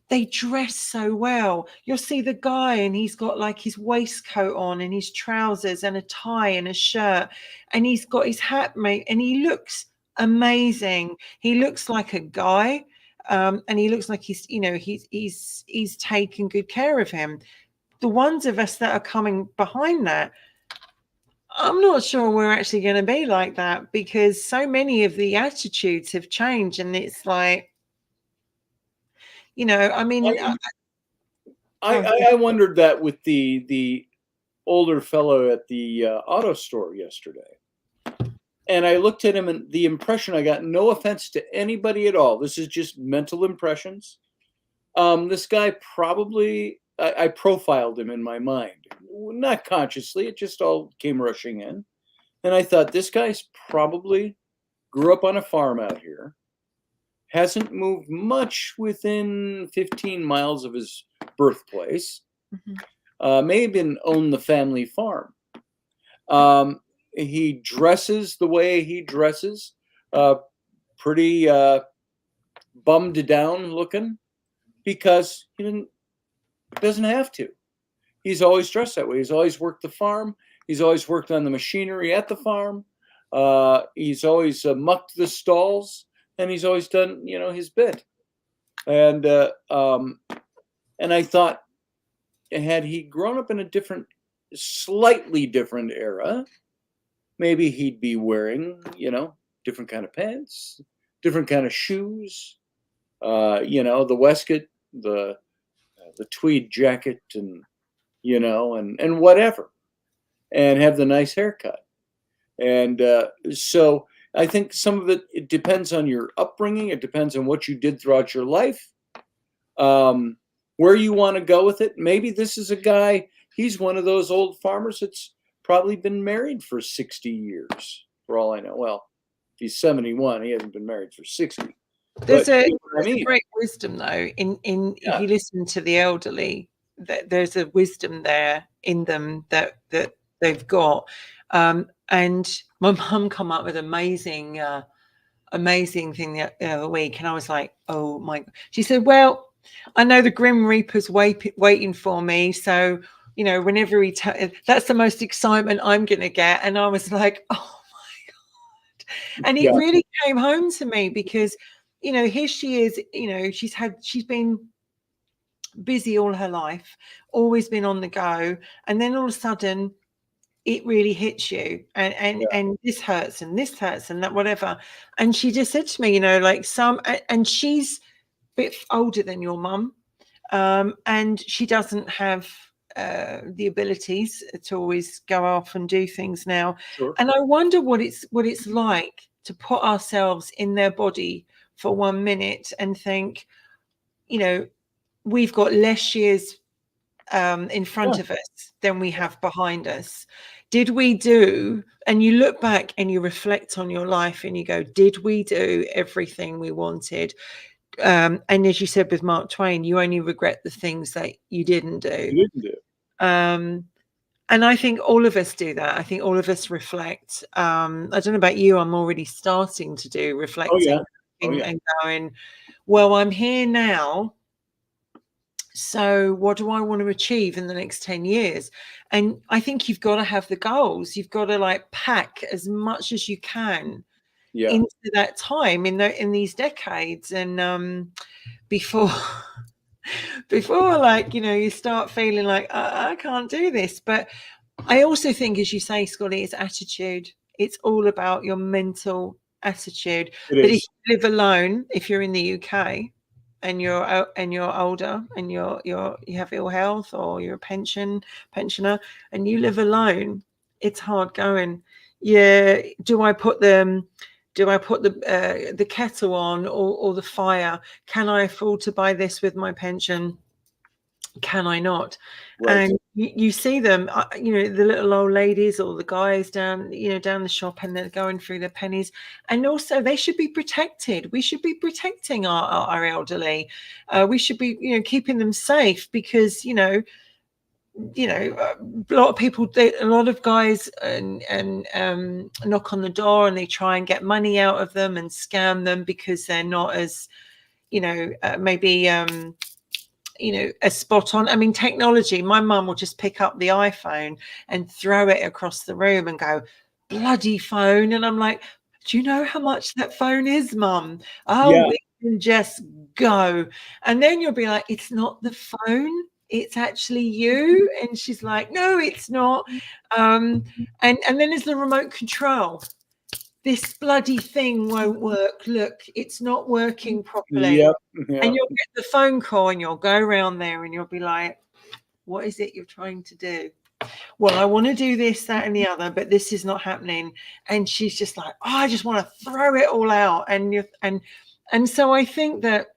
They dress so well. You'll see the guy and he's got like his waistcoat on and his trousers and a tie and a shirt, and he's got his hat made and he looks amazing. He looks like a guy, and he looks like he's, you know, he's taken good care of him. The ones of us that are coming behind that, I'm not sure we're actually going to be like that because so many of the attitudes have changed, and it's like, you know, I mean, I wondered that with the older fellow at the auto store yesterday. And I looked at him, and the impression I got, no offense to anybody at all, this is just mental impressions. This guy probably, I profiled him in my mind, not consciously, it just all came rushing in. And I thought, this guy's probably grew up on a farm out here, hasn't moved much within 15 miles of his birthplace, may even own the family farm. He dresses the way he dresses, pretty bummed down looking, because he doesn't have to. He's always dressed that way. He's always worked the farm. He's always worked on the machinery at the farm. He's always mucked the stalls, and he's always done, you know, his bit. And I thought, had he grown up in a different, slightly different era, maybe he'd be wearing, you know, different kind of pants, different kind of shoes, you know, the waistcoat, the tweed jacket, and, you know, and whatever, and have the nice haircut. And so I think some of it depends on your upbringing. It depends on what you did throughout your life, where you want to go with it. Maybe this is a guy, he's one of those old farmers that's probably been married for 60 years, for all I know. Well, if he's 71, he hasn't been married for 60. There's a great wisdom, though, in if you listen to the elderly, that there's a wisdom there in them that they've got. And my mum come up with amazing thing the other week, and I was like, oh my God. She said, well, I know the Grim Reaper's waiting for me, so, you know, whenever he that's the most excitement I'm gonna get. And I was like, oh my God. And it really came home to me because, you know, here she is, you know, she's been busy all her life, always been on the go, and then all of a sudden it really hits you, and this hurts and that, whatever. And she just said to me, you know, like and she's a bit older than your mum, and she doesn't have the abilities to always go off and do things now. Sure. And I wonder what it's like to put ourselves in their body for 1 minute and think, you know, we've got less years in front of us than we have behind us. Did we do, and you look back and you reflect on your life and you go, did we do everything we wanted? And as you said with Mark Twain, you only regret the things that you didn't do. And I think all of us do that. I think all of us reflect. I don't know about you, I'm already starting to do reflecting and going, well, I'm here now. So what do I want to achieve in the next 10 years? And I think you've got to have the goals. You've got to like pack as much as you can into that time in these decades. And before like, you know, you start feeling like, I can't do this. But I also think, as you say, Scotty, it's attitude. It's all about your mental attitude. But if you live alone, if you're in the UK, and you're older and you have ill health, or you're a pensioner and you live alone, it's hard going. yeah, do I put them? Do I put the kettle on, or the fire? Can I afford to buy this with my pension? Can I not? Right. And you see them, the little old ladies or the guys down, down the shop, and they're going through their pennies. And also, they should be protected. We should be protecting our elderly. We should be, keeping them safe, because a lot of people, a lot of guys, and knock on the door, and they try and get money out of them and scam them, because they're not as, maybe a spot on. I mean, technology. My mum will just pick up the iPhone and throw it across the room and go, "Bloody phone!" And I'm like, "Do you know how much that phone is, Mum? Yeah. Oh, it can just go." And then you'll be like, "It's not the phone. It's actually you." And she's like, "No, it's not." And then there's the remote control. This bloody thing won't work. Look, it's not working properly. Yep. And Yep. you'll get the phone call, and you'll go around there, and you'll be like, "What is it you're trying to do?" "Well, I want to do this, that, and the other, but this is not happening." And she's just like, "Oh, I just want to throw it all out." And so I think that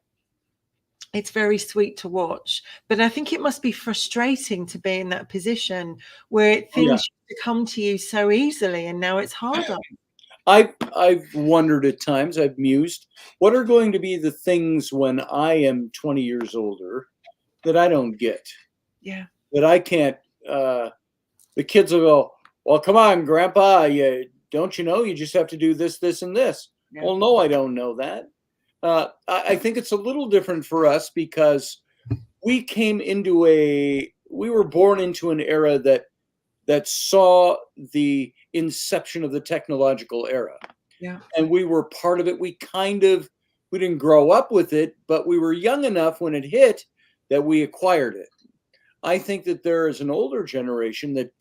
it's very sweet to watch, but I think it must be frustrating to be in that position where things Yeah. used to come to you so easily, and now it's harder. I've wondered at times, I've mused, what are going to be the things when I am 20 years older that I don't get, Yeah. that I can't, the kids will go, "Well, come on, Grandpa, don't you know you just have to do this, this, and this?" Yeah. Well, no, I don't know that. I think it's a little different for us because we were born into an era that saw the inception of the technological era. Yeah. And we were part of it. We didn't grow up with it, but we were young enough when it hit that we acquired it. I think that there is an older generation that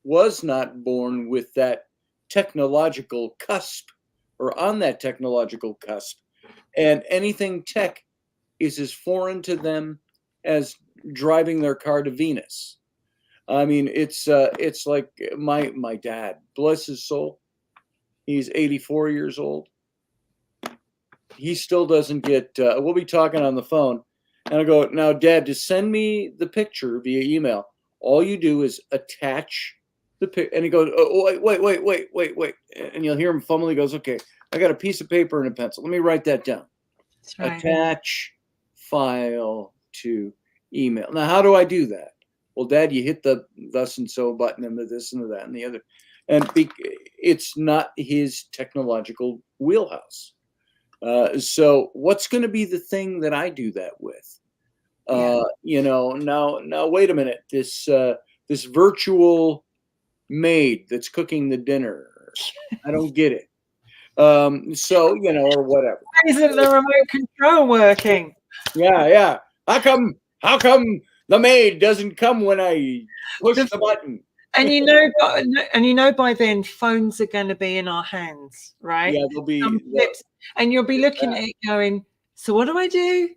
was not born with that technological cusp, or on that technological cusp. And anything tech is as foreign to them as driving their car to Venus. I mean, it's like my dad, bless his soul. He's 84 years old. He still doesn't get. We'll be talking on the phone, and I go, "Now, Dad, to send me the picture via email, all you do is attach the pic." And he goes, "Oh, wait," and you'll hear him fumble. He goes, "Okay, I got a piece of paper and a pencil. Let me write that down. That's right. Attach file to email." Now, how do I do that? Well, Dad, you hit the thus and so button and the this and the that and the other. And it's not his technological wheelhouse. So what's going to be the thing that I do that with? Now wait a minute. This virtual maid that's cooking the dinner, I don't get it. Or whatever. Why isn't the remote control working? Yeah. How come the maid doesn't come when I push the button? And by then phones are going to be in our hands, right? Yeah, there'll be Some clips, and you'll be looking at it going, "So what do I do?"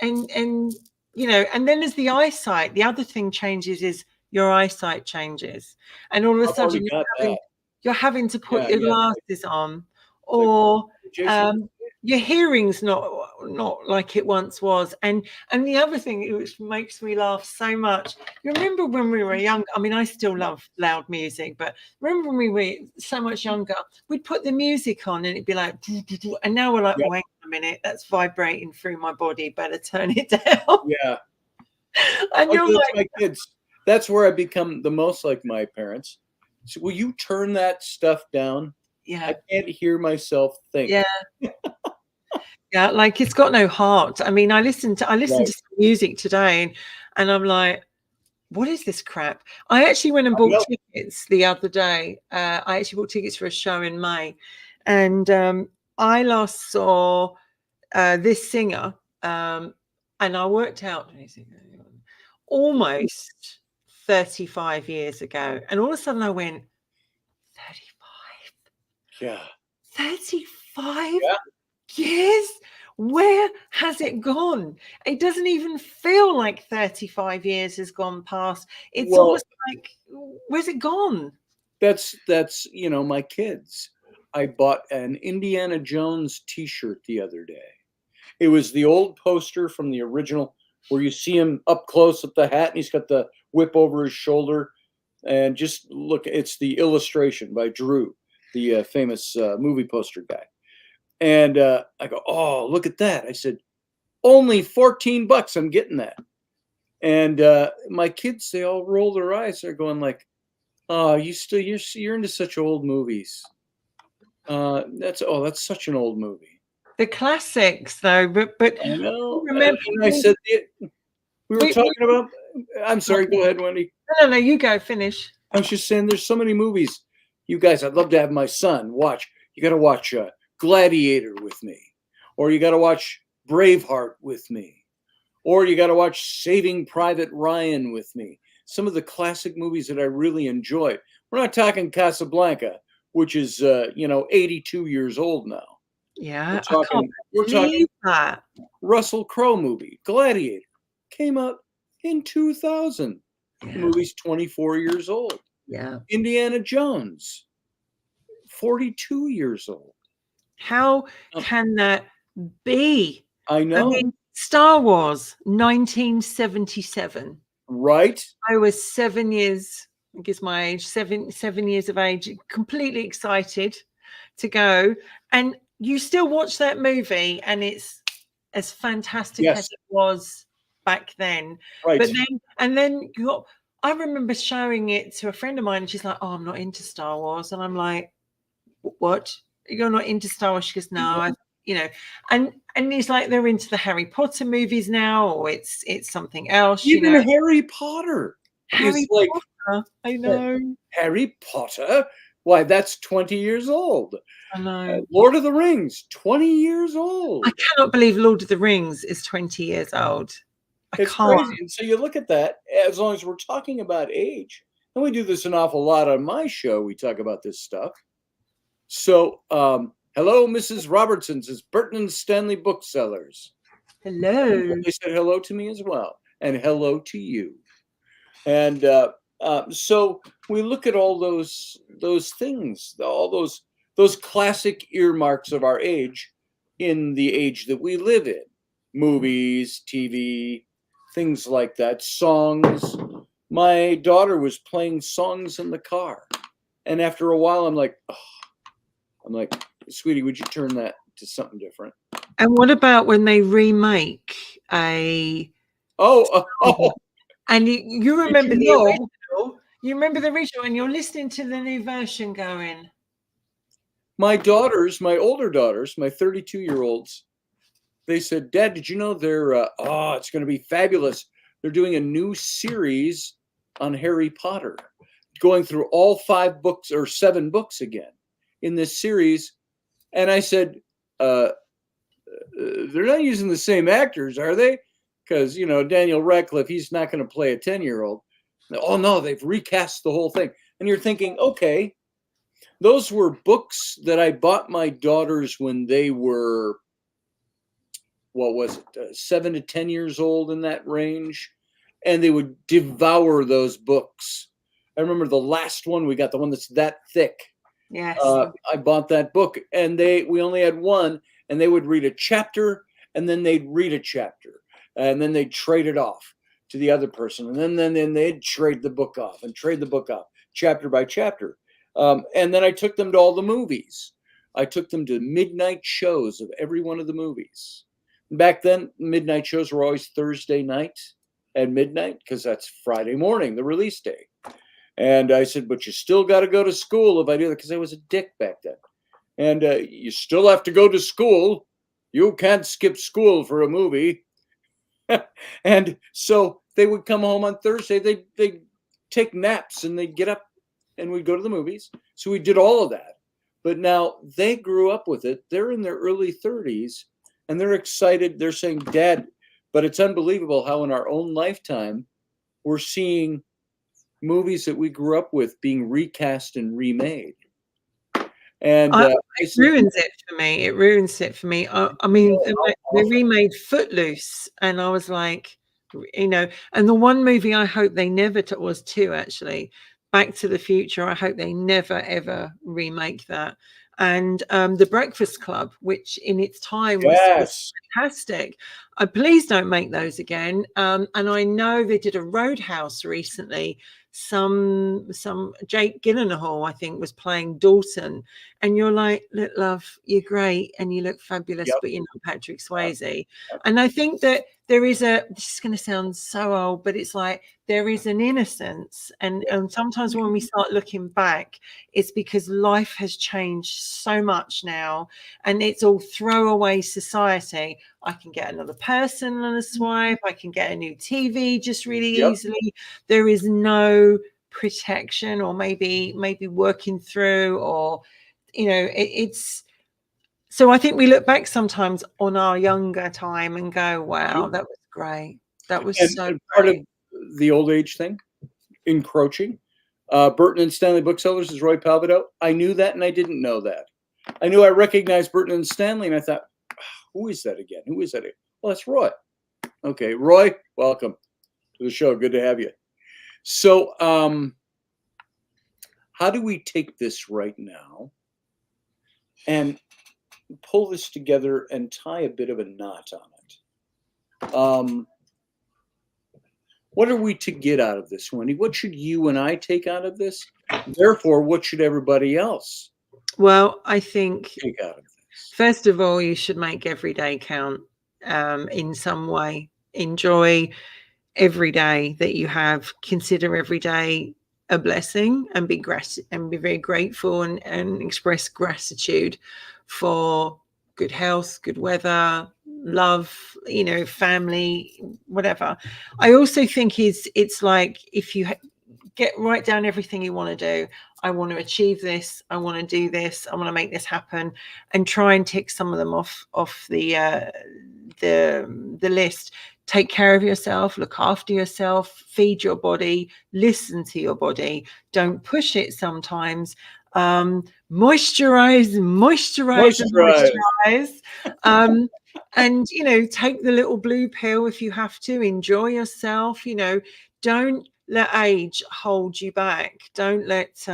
And and then there's the eyesight. The other thing changes is your eyesight changes, and all of a I've already sudden got that. you're having to put Yeah, your yeah. glasses on, or Jason, your hearing's not like it once was. And the other thing which makes me laugh so much, you remember when we were young? I mean, I still love loud music, but remember when we were so much younger, we'd put the music on and it'd be like, and now we're like, Yep. "Wait a minute, that's vibrating through my body, better turn it down." Yeah. And you're That's like, my kids. That's where I become the most like my parents. So will you turn that stuff down? yeah, I can't hear myself think. yeah. Yeah, like it's got no heart. I mean, I listened to Right. some music today, and I'm like, "What is this crap?" I actually went and I bought know. tickets the other day. I actually bought tickets for a show in May, and I last saw this singer, and I worked out almost 35 years ago, and all of a sudden I went, 35, Yeah. 35 Yeah. years? Where has it gone? It doesn't even feel like 35 years has gone past. It's Well, almost like, where's it gone? That's my kids. I bought an Indiana Jones T-shirt the other day. It was the old poster from the original, where you see him up close with the hat, and he's got the whip over his shoulder. And just look, it's the illustration by Drew, the famous movie poster guy. And I go, oh, look at that. I said, only $14. I'm getting that. And my kids, they all roll their eyes. They're going like, oh, you're into such old movies. That's such an old movie. The classics, though, but I know. remember, and I said we were talking about. I'm sorry. Go ahead, Wendy. No, you go. Finish. I was just saying, there's so many movies. You guys, I'd love to have my son watch. You got to watch Gladiator with me, or you got to watch Braveheart with me, or you got to watch Saving Private Ryan with me. Some of the classic movies that I really enjoy. We're not talking Casablanca, which is 82 years old now. Yeah, we're talking that Russell Crowe movie, Gladiator, came out in 2000. Yeah. The movie's 24 years old. Yeah. Indiana Jones, 42 years old. How can that be? I know. I mean, Star Wars, 1977. Right. I was 7 years, I guess my age, seven years of age, completely excited to go. And you still watch that movie, and it's as fantastic as it was back then. Right. But then I remember showing it to a friend of mine, and she's like, "Oh, I'm not into Star Wars," and I'm like, "What? You're not into Star Wars?" She goes, "No, and he's like, they're into the Harry Potter movies now, or it's something else." Even Harry Potter. Harry Potter. I know. Harry Potter. Why, that's 20 years old. I know. Lord of the Rings, 20 years old. I cannot believe Lord of the Rings is 20 years old. It's crazy. And so you look at that, as long as we're talking about age, and we do this an awful lot on my show, we talk about this stuff. So, hello, Mrs. Robertson, says Burton and Stanley Booksellers. Hello. They said hello to me as well, and hello to you. And so we look at all those things, all those classic earmarks of our age, in the age that we live in. Movies, TV, things like that, songs. My daughter was playing songs in the car, and after a while, I'm like, sweetie, would you turn that to something different? And what about when they remake a? And you remember the original? You remember the original, and you're listening to the new version, going. My older daughters, my 32-year-olds, they said, "Dad, did you know they're? It's going to be fabulous. They're doing a new series on Harry Potter, going through all 5 books or 7 books again in this series." And I said, "They're not using the same actors, are they? Because Daniel Radcliffe, he's not going to play a 10-year-old." Oh no, they've recast the whole thing. And you're thinking, okay, those were books that I bought my daughters when they were, 7 to 10 years old, in that range, and they would devour those books. I remember the last one we got, the one that's that thick. Yes. I bought that book, and we only had one, and they would read a chapter, and then they'd read a chapter, and then they'd trade it off to the other person, and then they'd trade the book off, chapter by chapter. And then I took them to all the movies. I took them to midnight shows of every one of the movies. Back then, midnight shows were always Thursday night at midnight, because that's Friday morning, the release day. And I said, "But you still got to go to school if I do that," because I was a dick back then. And you still have to go to school. You can't skip school for a movie. And so they would come home on Thursday. They'd take naps, and they'd get up, and we'd go to the movies. So we did all of that. But now they grew up with it. They're in their early 30s, and they're excited. They're saying, "Dad," but it's unbelievable how in our own lifetime we're seeing movies that we grew up with being recast and remade. And it ruins it for me. It ruins it for me. I mean, they remade Footloose, and I was like, and the one movie I hope they never was 2, actually. Back to the Future. I hope they never ever remake that. And The Breakfast Club, which in its time was Yes. fantastic. Please don't make those again. And I know they did a Roadhouse recently. Some Jake Gyllenhaal, I think, was playing Dalton, and you're like, look, love, you're great and you look fabulous, Yep. but you're not Patrick Yep. Swayze. Yep. And I think that there is this is going to sound so old, but it's like there is an innocence, and sometimes when we start looking back, it's because life has changed so much now, and it's all throwaway society. I can get another person on a swipe. I can get a new TV just really Yep. easily. There is no protection, or maybe working through, or it's. So I think we look back sometimes on our younger time and go, "Wow, that was great. That was so And part of great." the old age thing, encroaching. Burton and Stanley Booksellers is Roy Palvido. I knew that, and I didn't know that. I knew I recognized Burton and Stanley, and I thought, who is that again? Who is that again? Well, that's Roy. Okay, Roy, welcome to the show. Good to have you. So, how do we take this right now and pull this together and tie a bit of a knot on it? What are we to get out of this, Wendy? What should you and I take out of this? Therefore, what should everybody else I think take out of this? First of all, you should make every day count in some way. Enjoy every day that you have. Consider every day a blessing, and be very grateful, and express gratitude for good health, good weather, love, family, whatever. I also think it's like, if you write down everything you want to do. I want to achieve this. I want to do this. I want to make this happen, and try and tick some of them off the list. Take care of yourself, look after yourself, feed your body, listen to your body. Don't push it sometimes. Moisturize. And take the little blue pill if you have to. Enjoy yourself. Don't let age hold you back. Don't let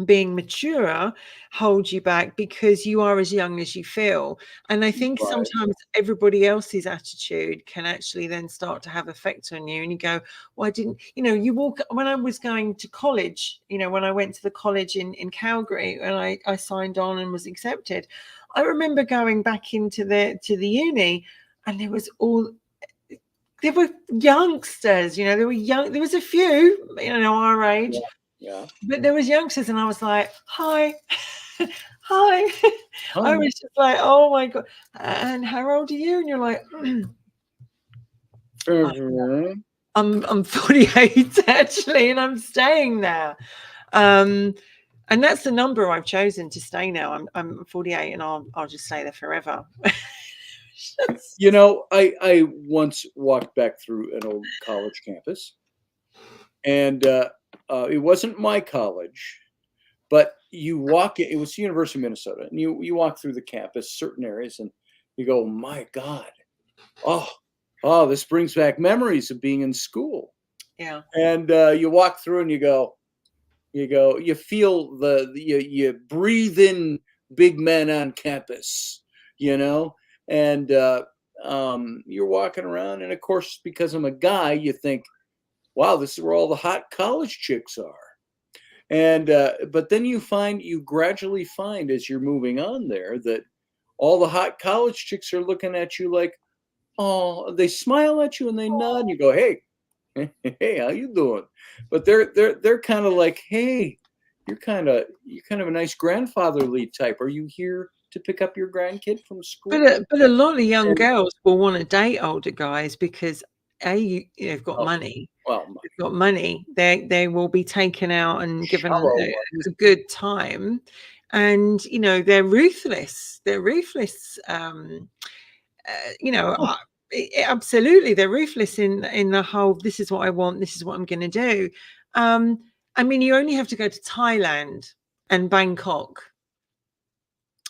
being mature hold you back, because you are as young as you feel. And I think sometimes everybody else's attitude can actually then start to have effect on you, and you go, well, I didn't, you walk. When I was going to college, when I went to the college in Calgary, and I signed on and was accepted, I remember going back into the uni, and there were youngsters, there were young, there was a few, our age, but there was youngsters, and I was like, hi, hi. I was just like, oh my God. And how old are you? And you're like, I'm 48 actually, and I'm staying there. And that's the number I've chosen to stay now. I'm 48, and I'll just stay there forever. I once walked back through an old college campus, and it wasn't my college, but you walk it was the University of Minnesota, and you walk through the campus, certain areas, and you go, my God, oh, this brings back memories of being in school. Yeah. And you walk through, and you feel you breathe in big men on campus, and you're walking around, and of course, because I'm a guy, you think, wow, this is where all the hot college chicks are. And but then you gradually find, as you're moving on there, that all the hot college chicks are looking at you like, oh, they smile at you and they nod, and you go, hey, how you doing? But they're kind of like, hey, you're kind of a nice grandfatherly type. Are you here to pick up your grandkid from school? But a lot of young girls will want to date older guys because you've got money. Well, they've got money. They will be taken out and given a good time, and they're ruthless. They're ruthless. Absolutely, they're ruthless in the whole. This is what I want. This is what I'm going to do. I mean, you only have to go to Thailand and Bangkok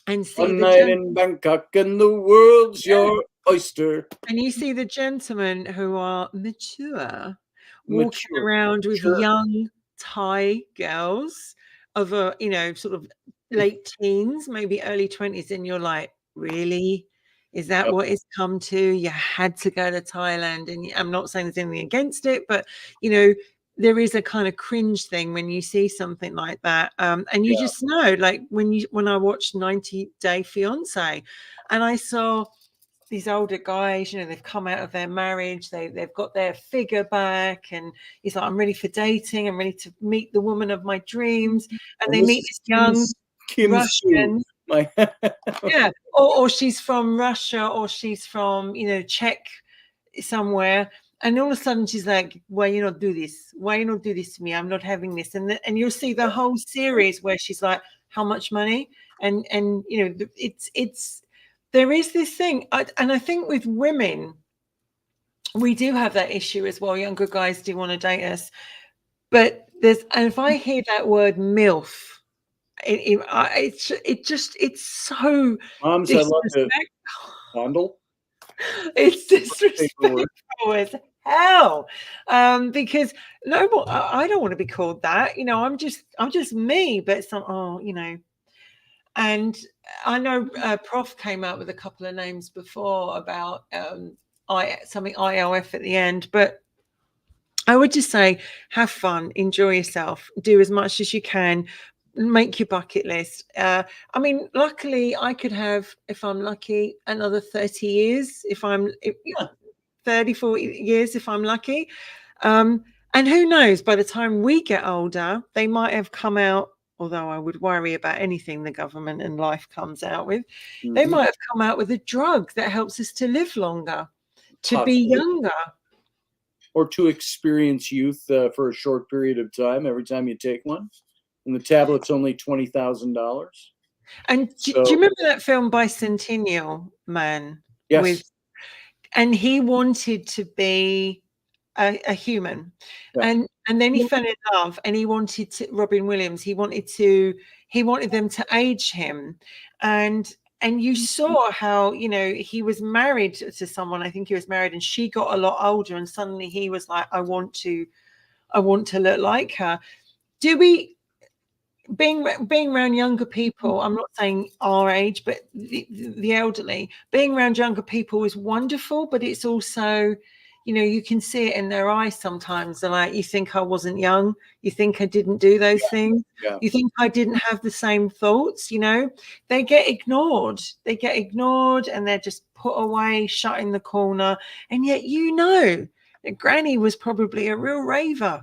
and see one night in Bangkok, and the world's your oyster. And you see the gentlemen who are mature walking around with young Thai girls of a, sort of late teens, maybe early 20s, and you're like, really? Is that Yep. what it's come to? You had to go to Thailand. And I'm not saying there's anything against it, but, there is a kind of cringe thing when you see something like that. And you just know, like when I watched 90 Day Fiance and I saw these older guys, they've come out of their marriage, they've got their figure back, and he's like, I'm ready for dating, I'm ready to meet the woman of my dreams. And they this meet is this young Kim Soo. Russian. Yeah. Or she's from Russia, or she's from, Czech somewhere. And all of a sudden she's like, why you not do this? Why you not do this to me? I'm not having this. And you'll see the whole series where she's like, how much money? And it's there is this thing. And I think with women, we do have that issue as well. Younger guys do want to date us. But and if I hear that word MILF, it's so Moms, I love to fondle. It's disrespectful as hell, because I don't want to be called that. I'm just me. But and I know Prof came out with a couple of names before about something ILF at the end, but I would just say have fun, enjoy yourself, do as much as you can, make your bucket list. I mean, luckily I could have, if I'm lucky, another 30 years, 30, 40 years, if I'm lucky. And who knows, by the time we get older, they might have come out, although I would worry about anything the government and life comes out with, they might have come out with a drug that helps us to live longer, to be younger. Or to experience youth for a short period of time every time you take one. And the tablet's only $20,000. And do you remember that film Bicentennial Man? Yes. And he wanted to be a human. Yeah. And then he fell in love, and he wanted to, Robin Williams, he wanted them to age him. And you saw how, he was married to someone, I think he was married, and she got a lot older, and suddenly he was like, I want to look like her. Do we, being around younger people, I'm not saying our age, but the elderly, being around younger people is wonderful, but it's also, you can see it in their eyes sometimes. They're like, you think I wasn't young? You think I didn't do those things? Yeah. You think I didn't have the same thoughts? They get ignored. And they're just put away, shut in the corner. And yet, that Granny was probably a real raver.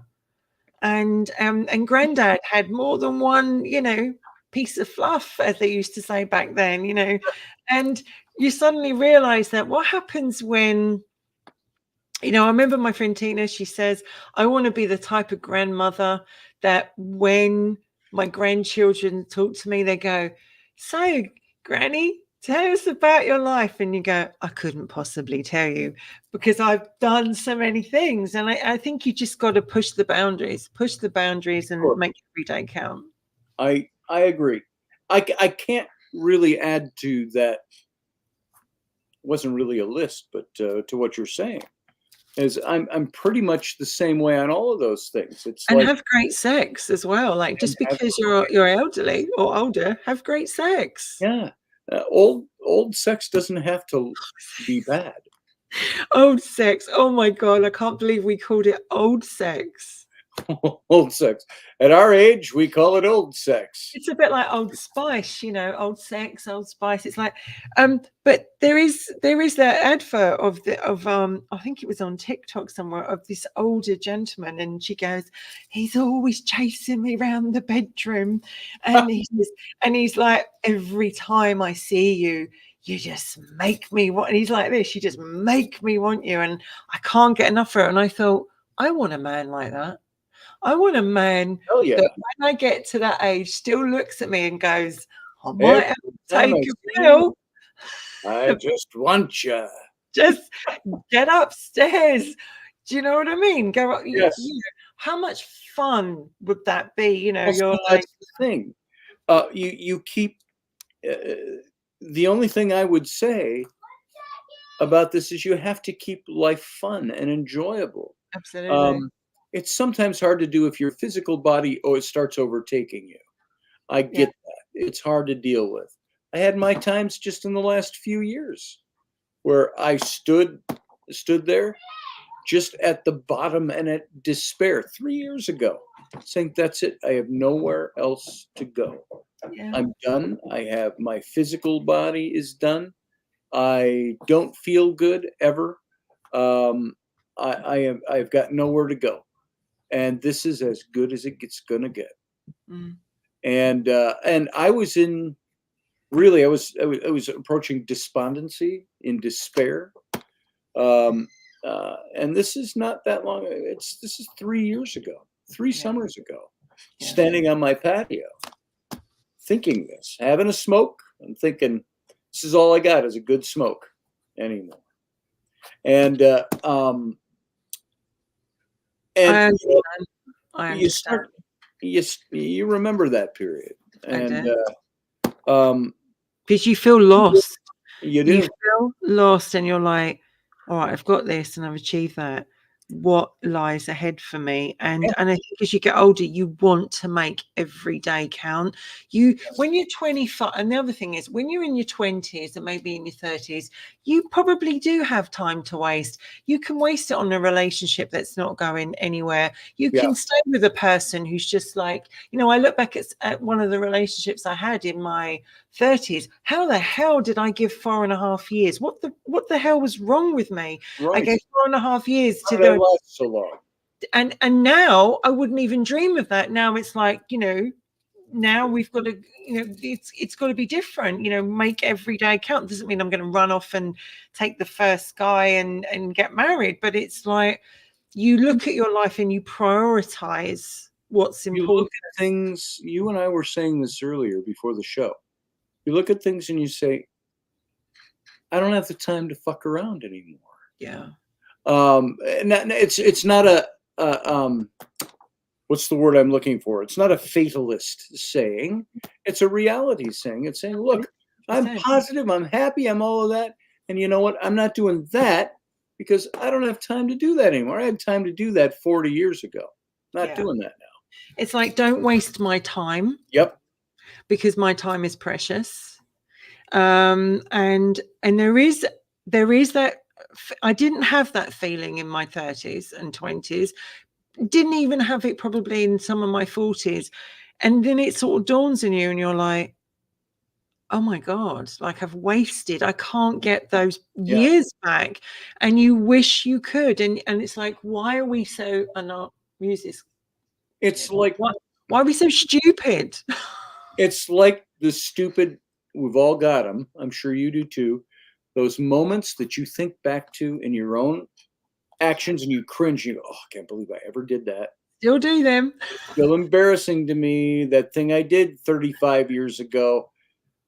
And Granddad had more than one, piece of fluff, as they used to say back then, and you suddenly realize that what happens when, I remember my friend Tina, she says, I want to be the type of grandmother that when my grandchildren talk to me, they go, so Granny, tell us about your life. And you go, I couldn't possibly tell you because I've done so many things. And I think you just got to push the boundaries and make every day count. I agree. I can't really add to that. It wasn't really a list, but to what you're saying. Is I'm pretty much the same way on all of those things. It's and like, have great sex as well. Like just because you're elderly or older, have great sex. Yeah. Old sex doesn't have to be bad. Old sex. Oh my God. I can't believe we called it old sex. Old sex. At our age, we call it old sex. It's a bit like Old Spice, old sex, Old Spice. It's like, but there is that advert of I think it was on TikTok somewhere, of this older gentleman, and she goes, he's always chasing me around the bedroom, and he's like, every time I see you, you just make me want. And he's like this, you just make me want you, and I can't get enough of it. And I thought, I want a man like that. I want a man that when I get to that age still looks at me and goes, I might have to take a pill. I just want you. Just get upstairs. Do you know what I mean? Go up. Yes. How much fun would that be? You're that's like the thing. You keep the only thing I would say about this is you have to keep life fun and enjoyable. Absolutely. it's sometimes hard to do if your physical body, oh, it starts overtaking you. I Yeah. get that. It's hard to deal with. I had my times just in the last few years where I stood there just at the bottom and at despair 3 years ago, saying, that's it. I have nowhere else to go. Yeah. I'm done. I have my physical body is done. I don't feel good ever. I've got nowhere to go. And this is as good as it gets gonna get. Mm. And I was in really I was approaching despondency, in despair. Um, and this is not that long. This is 3 years ago, three Yeah. summers ago, Yeah. standing on my patio, thinking this, having a smoke, and thinking this is all I got is a good smoke anymore. And I you know, understand. I you understand. start you remember that period, I and do. um, Because you feel lost. you You do. feel lost and you're like, all right, I've got this and I've achieved that. What lies ahead for me? Yeah, And I think as you get older, you want to make every day count. You yes. when you're 25, and the other thing is when you're in your 20s and maybe in your 30s, you probably do have time to waste. You can waste it on a relationship that's not going anywhere. You Yeah, can stay with a person who's just like, I look back at one of the relationships I had in my 30s. How the hell did I give 4.5 years? What the hell was wrong with me? I right. gave 4.5 years How to did I the last so long? and now I wouldn't even dream of that. Now it's like, now we've got to, it's got to be different, make every day count. Doesn't mean I'm going to run off and take the first guy and get married, but it's like you look at your life and you prioritize what's You look important. at things, you and I were saying this earlier before the show. You look at things and you say, I don't have the time to fuck around anymore. Yeah. It's not a what's the word I'm looking for? It's not a fatalist saying. It's a reality saying. It's saying, look, I'm 100%. positive, I'm happy, I'm all of that. And you know what? I'm not doing that because I don't have time to do that anymore. I had time to do that 40 years ago. Not Yeah. doing that now. It's like, don't waste my time Yep. because my time is precious. And there is that I didn't have that feeling in my 30s and 20s, didn't even have it probably in some of my 40s. And then it sort of dawns on you and you're like, oh my God, like I can't get those Yeah. years back. And you wish you could. And it's like, why are we so, and I'll use this, It's like why are we so stupid? it's like the stupid, we've all got them. I'm sure you do too. Those moments that you think back to in your own actions and you cringe. You go, oh, I can't believe I ever did that. Still do them. Still embarrassing to me. That thing I did 35 years ago.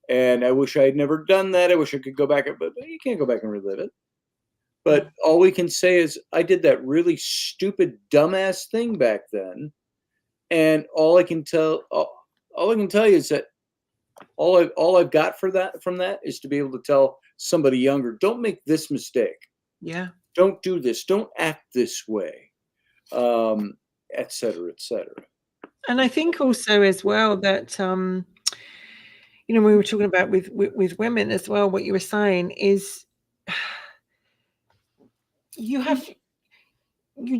And I wish I had never done that. I wish I could go back, but you can't go back and relive it. But all we can say is I did that really stupid, dumbass thing back then. And all I can tell you is that all I've got for that from that is to be able to tell somebody younger, don't make this mistake. Yeah. Don't do this. Don't act this way, et cetera, et cetera. And I think also as well that we were talking about with women as well. What you were saying is you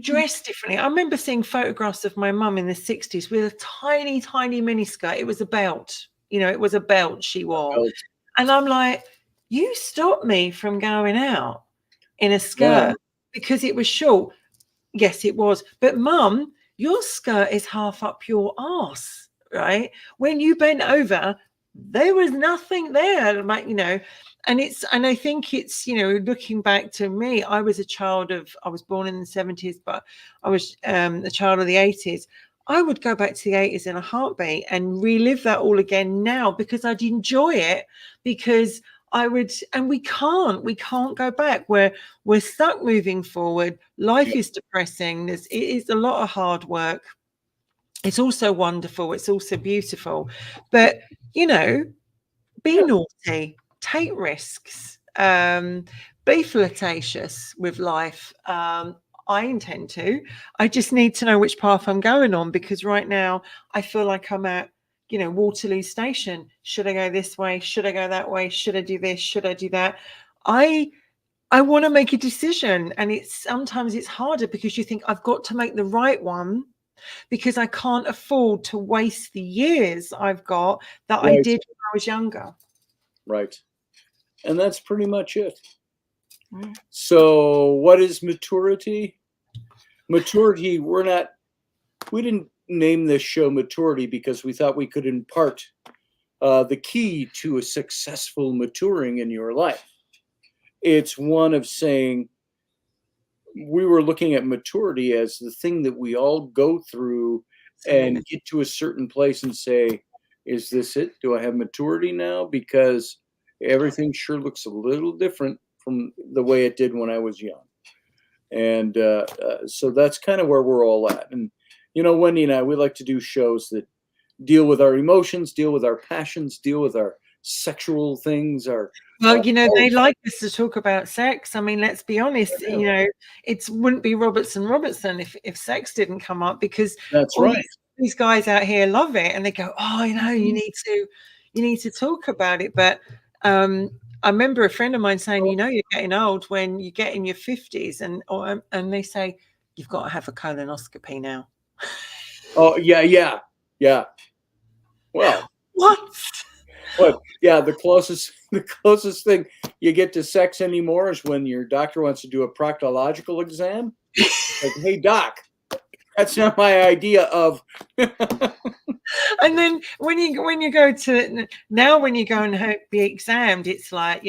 dress differently. I remember seeing photographs of my mum in the 60s with a tiny, tiny miniskirt. It was a belt. It was a belt she wore. Belt. And I'm like, you stopped me from going out in a skirt Yeah. because it was short. Yes, it was. But mum, your skirt is half up your arse, right? When you bent over, there was nothing there. Like, and I think it's, looking back to me, I was born in the 70s, but I was a child of the 80s. I would go back to the 80s in a heartbeat and relive that all again now because I'd enjoy it, because and we can't go back. We're stuck moving forward. Life Yeah. is depressing. It is a lot of hard work. It's also wonderful. It's also beautiful. But, be naughty, take risks, be flirtatious with life. I intend to. I just need to know which path I'm going on, because right now I feel like I'm at, Waterloo Station. Should I go this way? Should I go that way? Should I do this? Should I do that? I want to make a decision, and sometimes it's harder because you think I've got to make the right one, because I can't afford to waste the years I've got that I Right. did when I was younger. Right. And that's pretty much it. So what is maturity? Maturity, we didn't name this show Maturity because we thought we could impart the key to a successful maturing in your life. It's one of saying, we were looking at maturity as the thing that we all go through and get to a certain place and say, is this it? Do I have maturity now? Because everything sure looks a little different from the way it did when I was young. And so that's kind of where we're all at. And, Wendy and I, we like to do shows that deal with our emotions, deal with our passions, deal with our sexual things. They like us to talk about sex. I mean, let's be honest, it wouldn't be Robertson if sex didn't come up, because that's right. These guys out here love it, and they go, oh, you need to talk about it. But I remember a friend of mine saying, you're getting old when you get in your 50s, and they say, you've got to have a colonoscopy now. Oh, yeah. Well, what? But yeah, the closest thing you get to sex anymore is when your doctor wants to do a proctological exam. Like, hey, doc, that's not my idea of. And then when you go and be examined, it's like,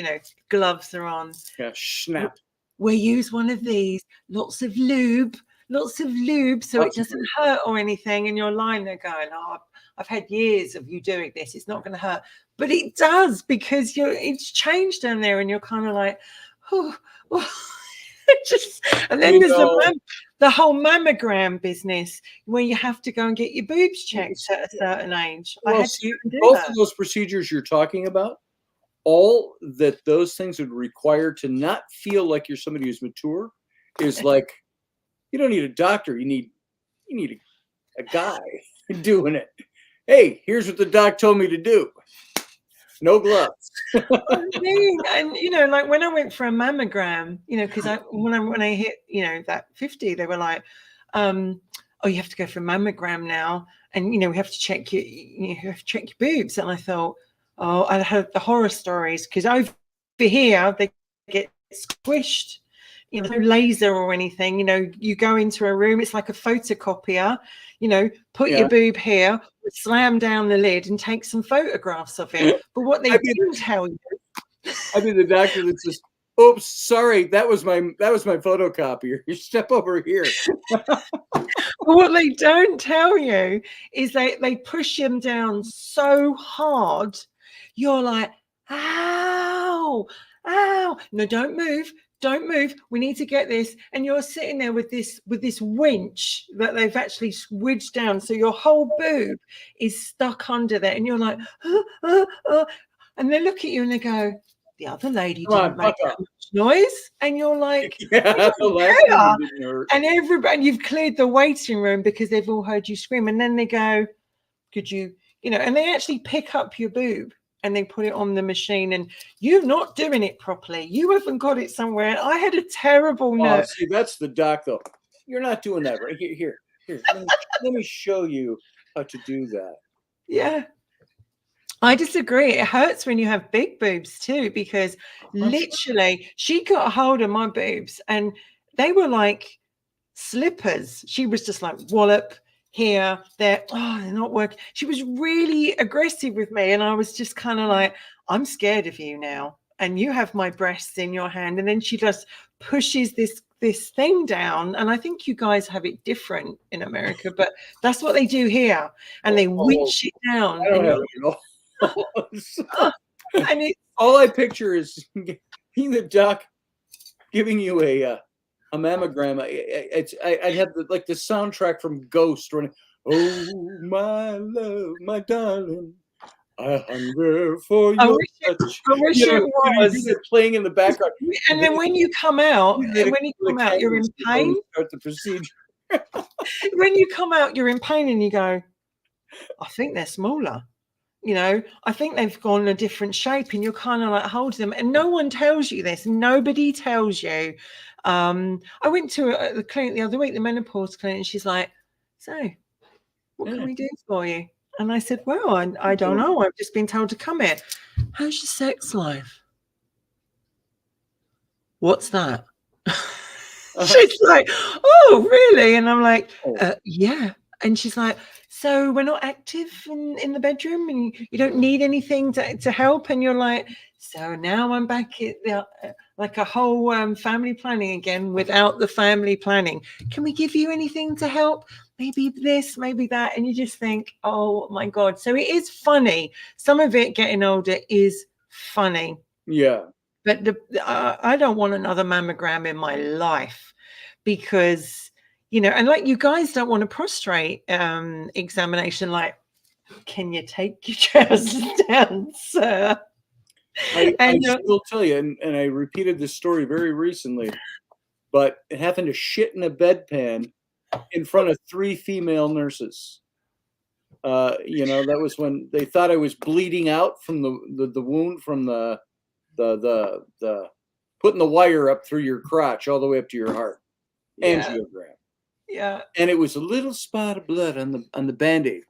gloves are on. Yeah, snap. We use one of these, lots of lube, so it doesn't hurt or anything. And you're lying there going, oh, I've had years of you doing this. It's not going to hurt. But it does, because it's changed down there, and you're kind of like, oh. And then there's the whole mammogram business, where you have to go and get your boobs checked at a certain age. Well, both of those procedures you're talking about, all that those things would require to not feel like you're somebody who's mature is like, you don't need a doctor. You need a guy doing it. Hey, here's what the doc told me to do. No gloves. And like when I went for a mammogram, because when I hit that 50, they were like, oh, you have to go for a mammogram now, and we have to check your boobs. And I thought, oh, I heard the horror stories, because over here they get squished. No laser or anything. You go into a room, it's like a photocopier. Put your boob here, slam down the lid, and take some photographs of it. But what they didn't tell you, I'd be the doctor that says, "Oops, sorry, that was my photocopier. You step over here." What they don't tell you is they push him down so hard, you're like, ow, no, don't move. Don't move. We need to get this. And you're sitting there with this winch that they've actually wedged down, so your whole boob is stuck under there, and you're like, and they look at you and they go, the other lady didn't make that much noise, and you're like, and you've cleared the waiting room because they've all heard you scream, and then they go, could you, and they actually pick up your boob and they put it on the machine, and you're not doing it properly. You haven't got it somewhere. I had a terrible nerve. See, that's the doc, though. You're not doing that right here. Let me show you how to do that. Yeah. I disagree. It hurts when you have big boobs too, because literally she got a hold of my boobs and they were like slippers. She was just like, wallop here, there. Oh, they're not working. She was really aggressive with me, and I was just kind of like, I'm scared of you now, and you have my breasts in your hand. And then she just pushes this thing down, and I think you guys have it different in America, but that's what they do here, and they winch it down. I don't have it at all. And all I picture is being the doc giving you a mammogram. I'd have the soundtrack from Ghost running. Oh, my love, my darling, I hunger for I your wish it, touch. I wish it You do was. that playing in the background. And then when you come out, Hit and a when you couple of come out, you're in candles before pain. we start the procedure. When you come out, you're in pain, and you go, I think they're smaller. I think they've gone a different shape, and you're kind of like holding them, and no one tells you this. Nobody tells you. I went to the clinic the other week, the menopause clinic, and she's like, so what can we do for you? And I said, well, I don't know. I've just been told to come here. How's your sex life? What's that? She's like, oh, really? And I'm like, yeah. And she's like, so we're not active in the bedroom, and you don't need anything to help? And you're like, so now I'm back at like a whole family planning again without the family planning. Can we give you anything to help? Maybe this, maybe that. And you just think, oh my God. So it is funny. Some of it getting older is funny. Yeah. But I don't want another mammogram in my life, because, and like, you guys don't want a prostrate examination. Like, can you take your trousers down, sir? I still tell you, and I repeated this story very recently, but it happened to shit in a bedpan in front of 3 female nurses. That was when they thought I was bleeding out from the wound from the putting the wire up through your crotch all the way up to your heart. Angiogram. Yeah. And it was a little spot of blood on the Band-Aid.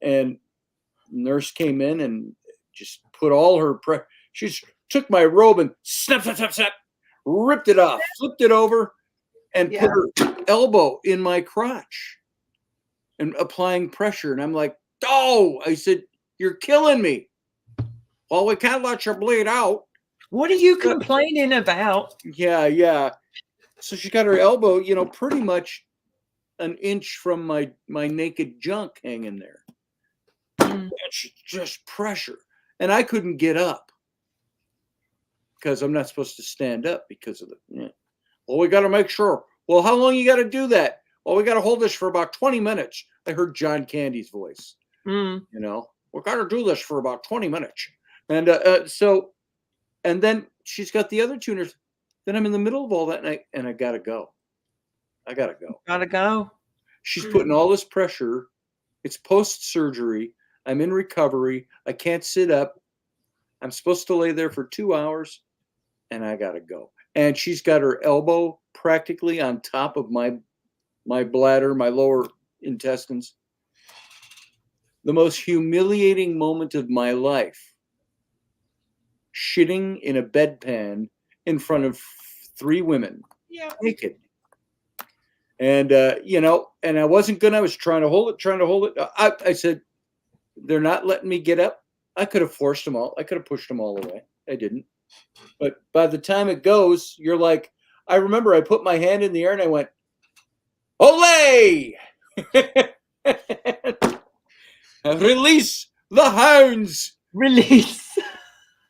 And nurse came in and just put all her she took my robe and snap, ripped it off, flipped it over, and put her elbow in my crotch and applying pressure. And I'm like, oh, I said, you're killing me. Well, we can't let you bleed out. What are you complaining about? Yeah. So she got her elbow, pretty much an inch from my naked junk hanging there. And she just pressure. And I couldn't get up because I'm not supposed to stand up because of the. Well, we got to make sure. Well, how long you got to do that? Well, we got to hold this for about 20 minutes. I heard John Candy's voice. We got to do this for about 20 minutes. And and then she's got the other tuners. Then I'm in the middle of all that, and I gotta go. Gotta go. She's putting all this pressure. It's post-surgery. I'm in recovery. I can't sit up. I'm supposed to lay there for 2 hours, and I gotta go. And she's got her elbow practically on top of my bladder, my lower intestines. The most humiliating moment of my life. Shitting in a bedpan in front of 3 women, naked. And and I wasn't gonna. I was trying to hold it. I said, they're not letting me get up. I could have forced them all. I could have pushed them all away. I didn't. But by the time it goes, you're like, I remember I put my hand in the air and I went, Olay! Release the hounds. Release.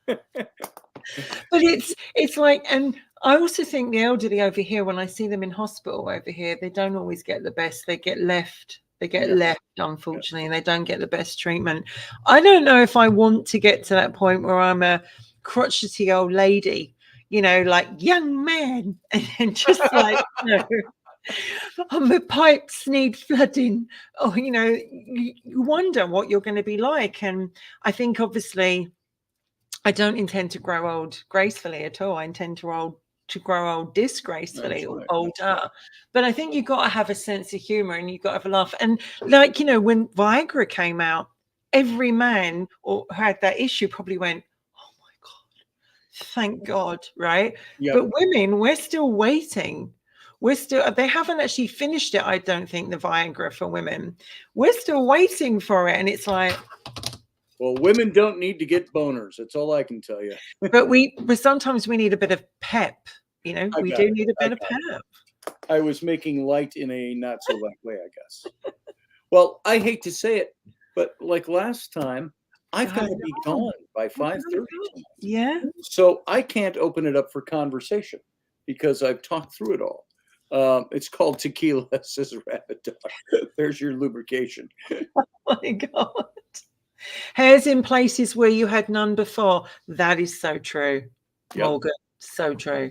But it's like, and I also think the elderly over here, when I see them in hospital over here, they don't always get the best. They get left. Unfortunately, and they don't get the best treatment. I don't know if I want to get to that point where I'm a crotchety old lady, like young man, and just like, my pipes need flooding. Oh, you wonder what you're going to be like. And I think, obviously, I don't intend to grow old gracefully at all. I intend to grow old disgracefully, or older. But I think you've got to have a sense of humor, and you've got to have a laugh. And like, when Viagra came out, every man who had that issue probably went, oh my God, thank God, right? Yep. But women, we're still waiting. They haven't actually finished it, I don't think, the Viagra for women. We're still waiting for it. And it's like, well, women don't need to get boners. That's all I can tell you. but sometimes we need a bit of pep. We do need a bit of pep. I was making light in a not so light way, I guess. Well, I hate to say it, but like last time, I've got to be gone by 5:30. Yeah. So I can't open it up for conversation because I've talked through it all. It's called tequila, says Rabbit Dog. There's your lubrication. Oh my God. Hairs in places where you had none before. That is so true, Yep. Morgan. So true.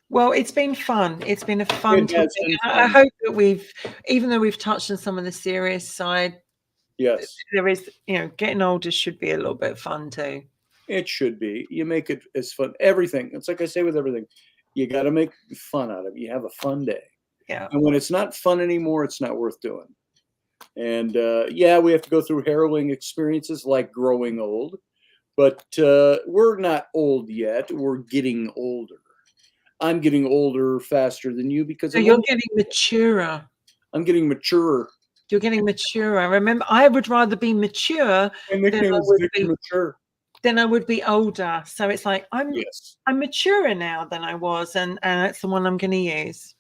Well, it's been fun. It's been a fun It has topic. been I fun. hope that even though we've touched on some of the serious side, Yes. there is, getting older should be a little bit fun too. It should be. You make it as fun. Everything. It's like I say with everything. You got to make fun out of it. You have a fun day. Yeah. And when it's not fun anymore, it's not worth doing. And yeah, we have to go through harrowing experiences like growing old, but we're not old yet. We're getting older. I'm getting older faster than you because So you're getting maturer. I'm getting maturer. You're getting mature. I remember I would rather be mature My nickname is Victor Mature. Than I would be older. So it's like I'm maturer now than I was, and that's the one I'm going to use.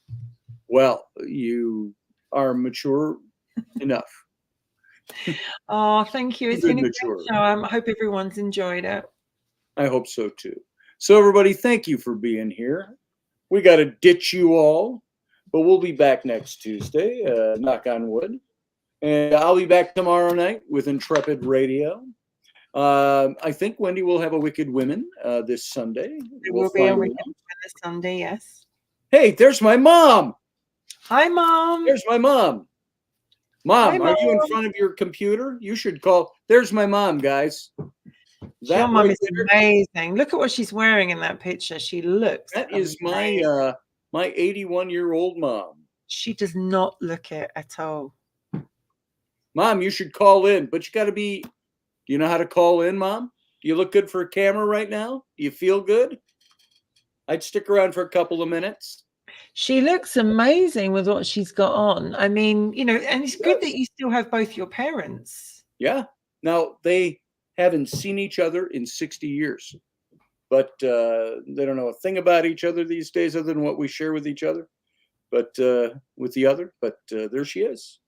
Well, you are mature enough. Oh, thank you. It's been a great show. I hope everyone's enjoyed it. I hope so too. So everybody, thank you for being here. We got to ditch you all, but we'll be back next Tuesday, knock on wood. And I'll be back tomorrow night with Intrepid Radio. I think Wendy will have a Wicked Women this Sunday. It will be a Wicked Women this Sunday, yes. Hey, there's my mom. Hi, Mom. There's my mom. Mom, Hi, Mom, are you in front of your computer? You should call. There's my mom, guys. Your mom is amazing. Look at what she's wearing in that picture. She looks. That is my 81-year-old mom. She does not look it at all. Mom, you should call in, but you got to be. Do you know how to call in, Mom? Do you look good for a camera right now? Do you feel good? I'd stick around for a couple of minutes. She looks amazing with what she's got on. I mean, and it's good that you still have both your parents. Yeah. Now, they haven't seen each other in 60 years, but they don't know a thing about each other these days other than what we share with each other, but with the other. But there she is.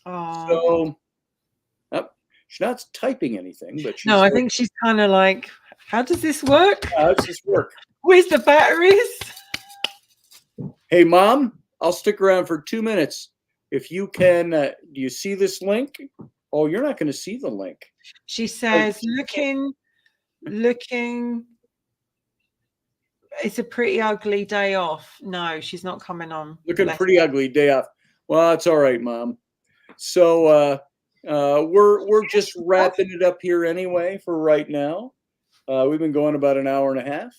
Oh. So she's not typing anything, but she's no, I think she's kind of like, how does this work? How does this work? Where's the batteries? Hey, Mom, I'll stick around for 2 minutes. If you can, do you see this link? Oh, you're not going to see the link. She says, looking. It's a pretty ugly day off. No, she's not coming on. Looking pretty ugly day off. Well, it's all right, Mom. So we're just wrapping it up here anyway for right now. We've been going about an hour and a half.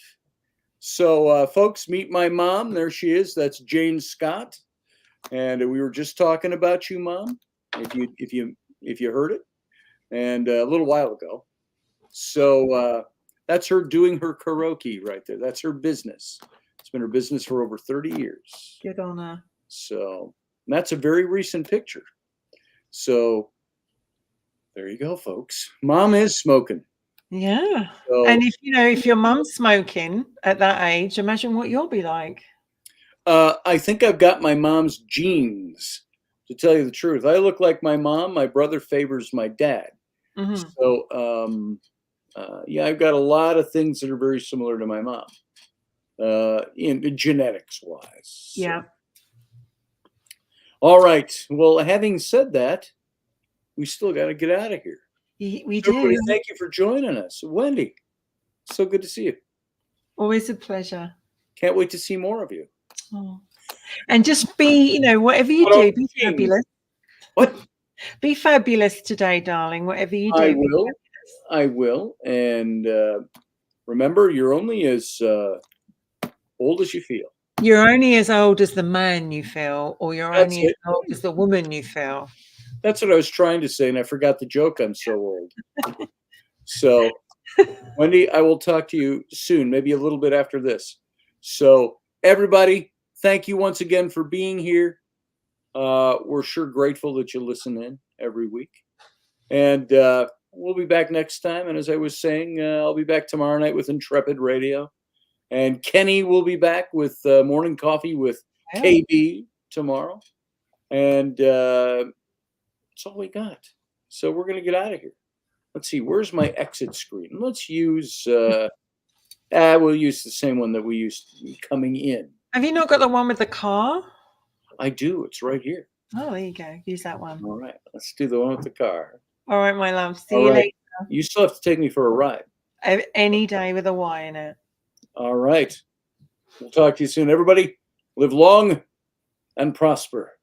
So, folks, meet my mom. There she is. That's Jane Scott, and we were just talking about you, Mom. If you heard it, and a little while ago. So that's her doing her karaoke right there. That's her business. It's been her business for over 30 years. Good on her. So that's a very recent picture. So there you go, folks. Mom is smoking. Yeah. So, and if your mom's smoking at that age, imagine what you'll be like. I think I've got my mom's genes, to tell you the truth. I look like my mom. My brother favors my dad. Mm-hmm. So, yeah, I've got a lot of things that are very similar to my mom, in genetics wise. Yeah. So. All right. Well, having said that, we still got to get out of here. We do. Thank you for joining us. Wendy, so good to see you. Always a pleasure. Can't wait to see more of you. Oh. And just be, whatever you do, be fabulous. What? Be fabulous today, darling, whatever you do. I will. And remember, you're only as old as you feel. You're only as old as the man you feel, or you're only as old as the woman you feel. That's what I was trying to say, and I forgot the joke. I'm so old. So, Wendy, I will talk to you soon, maybe a little bit after this. So, everybody, thank you once again for being here. We're sure grateful that you listen in every week. And we'll be back next time. And as I was saying, I'll be back tomorrow night with Intrepid Radio. And Kenny will be back with Morning Coffee with KB tomorrow. And that's all we got. So we're going to get out of here. Let's see. Where's my exit screen? Let's use, we'll use the same one that we used coming in. Have you not got the one with the car? I do. It's right here. Oh, there you go. Use that one. All right. Let's do the one with the car. All right, my love. See All you right. later. You still have to take me for a ride. Any day with a Y in it. All right. We'll talk to you soon. Everybody, live long and prosper.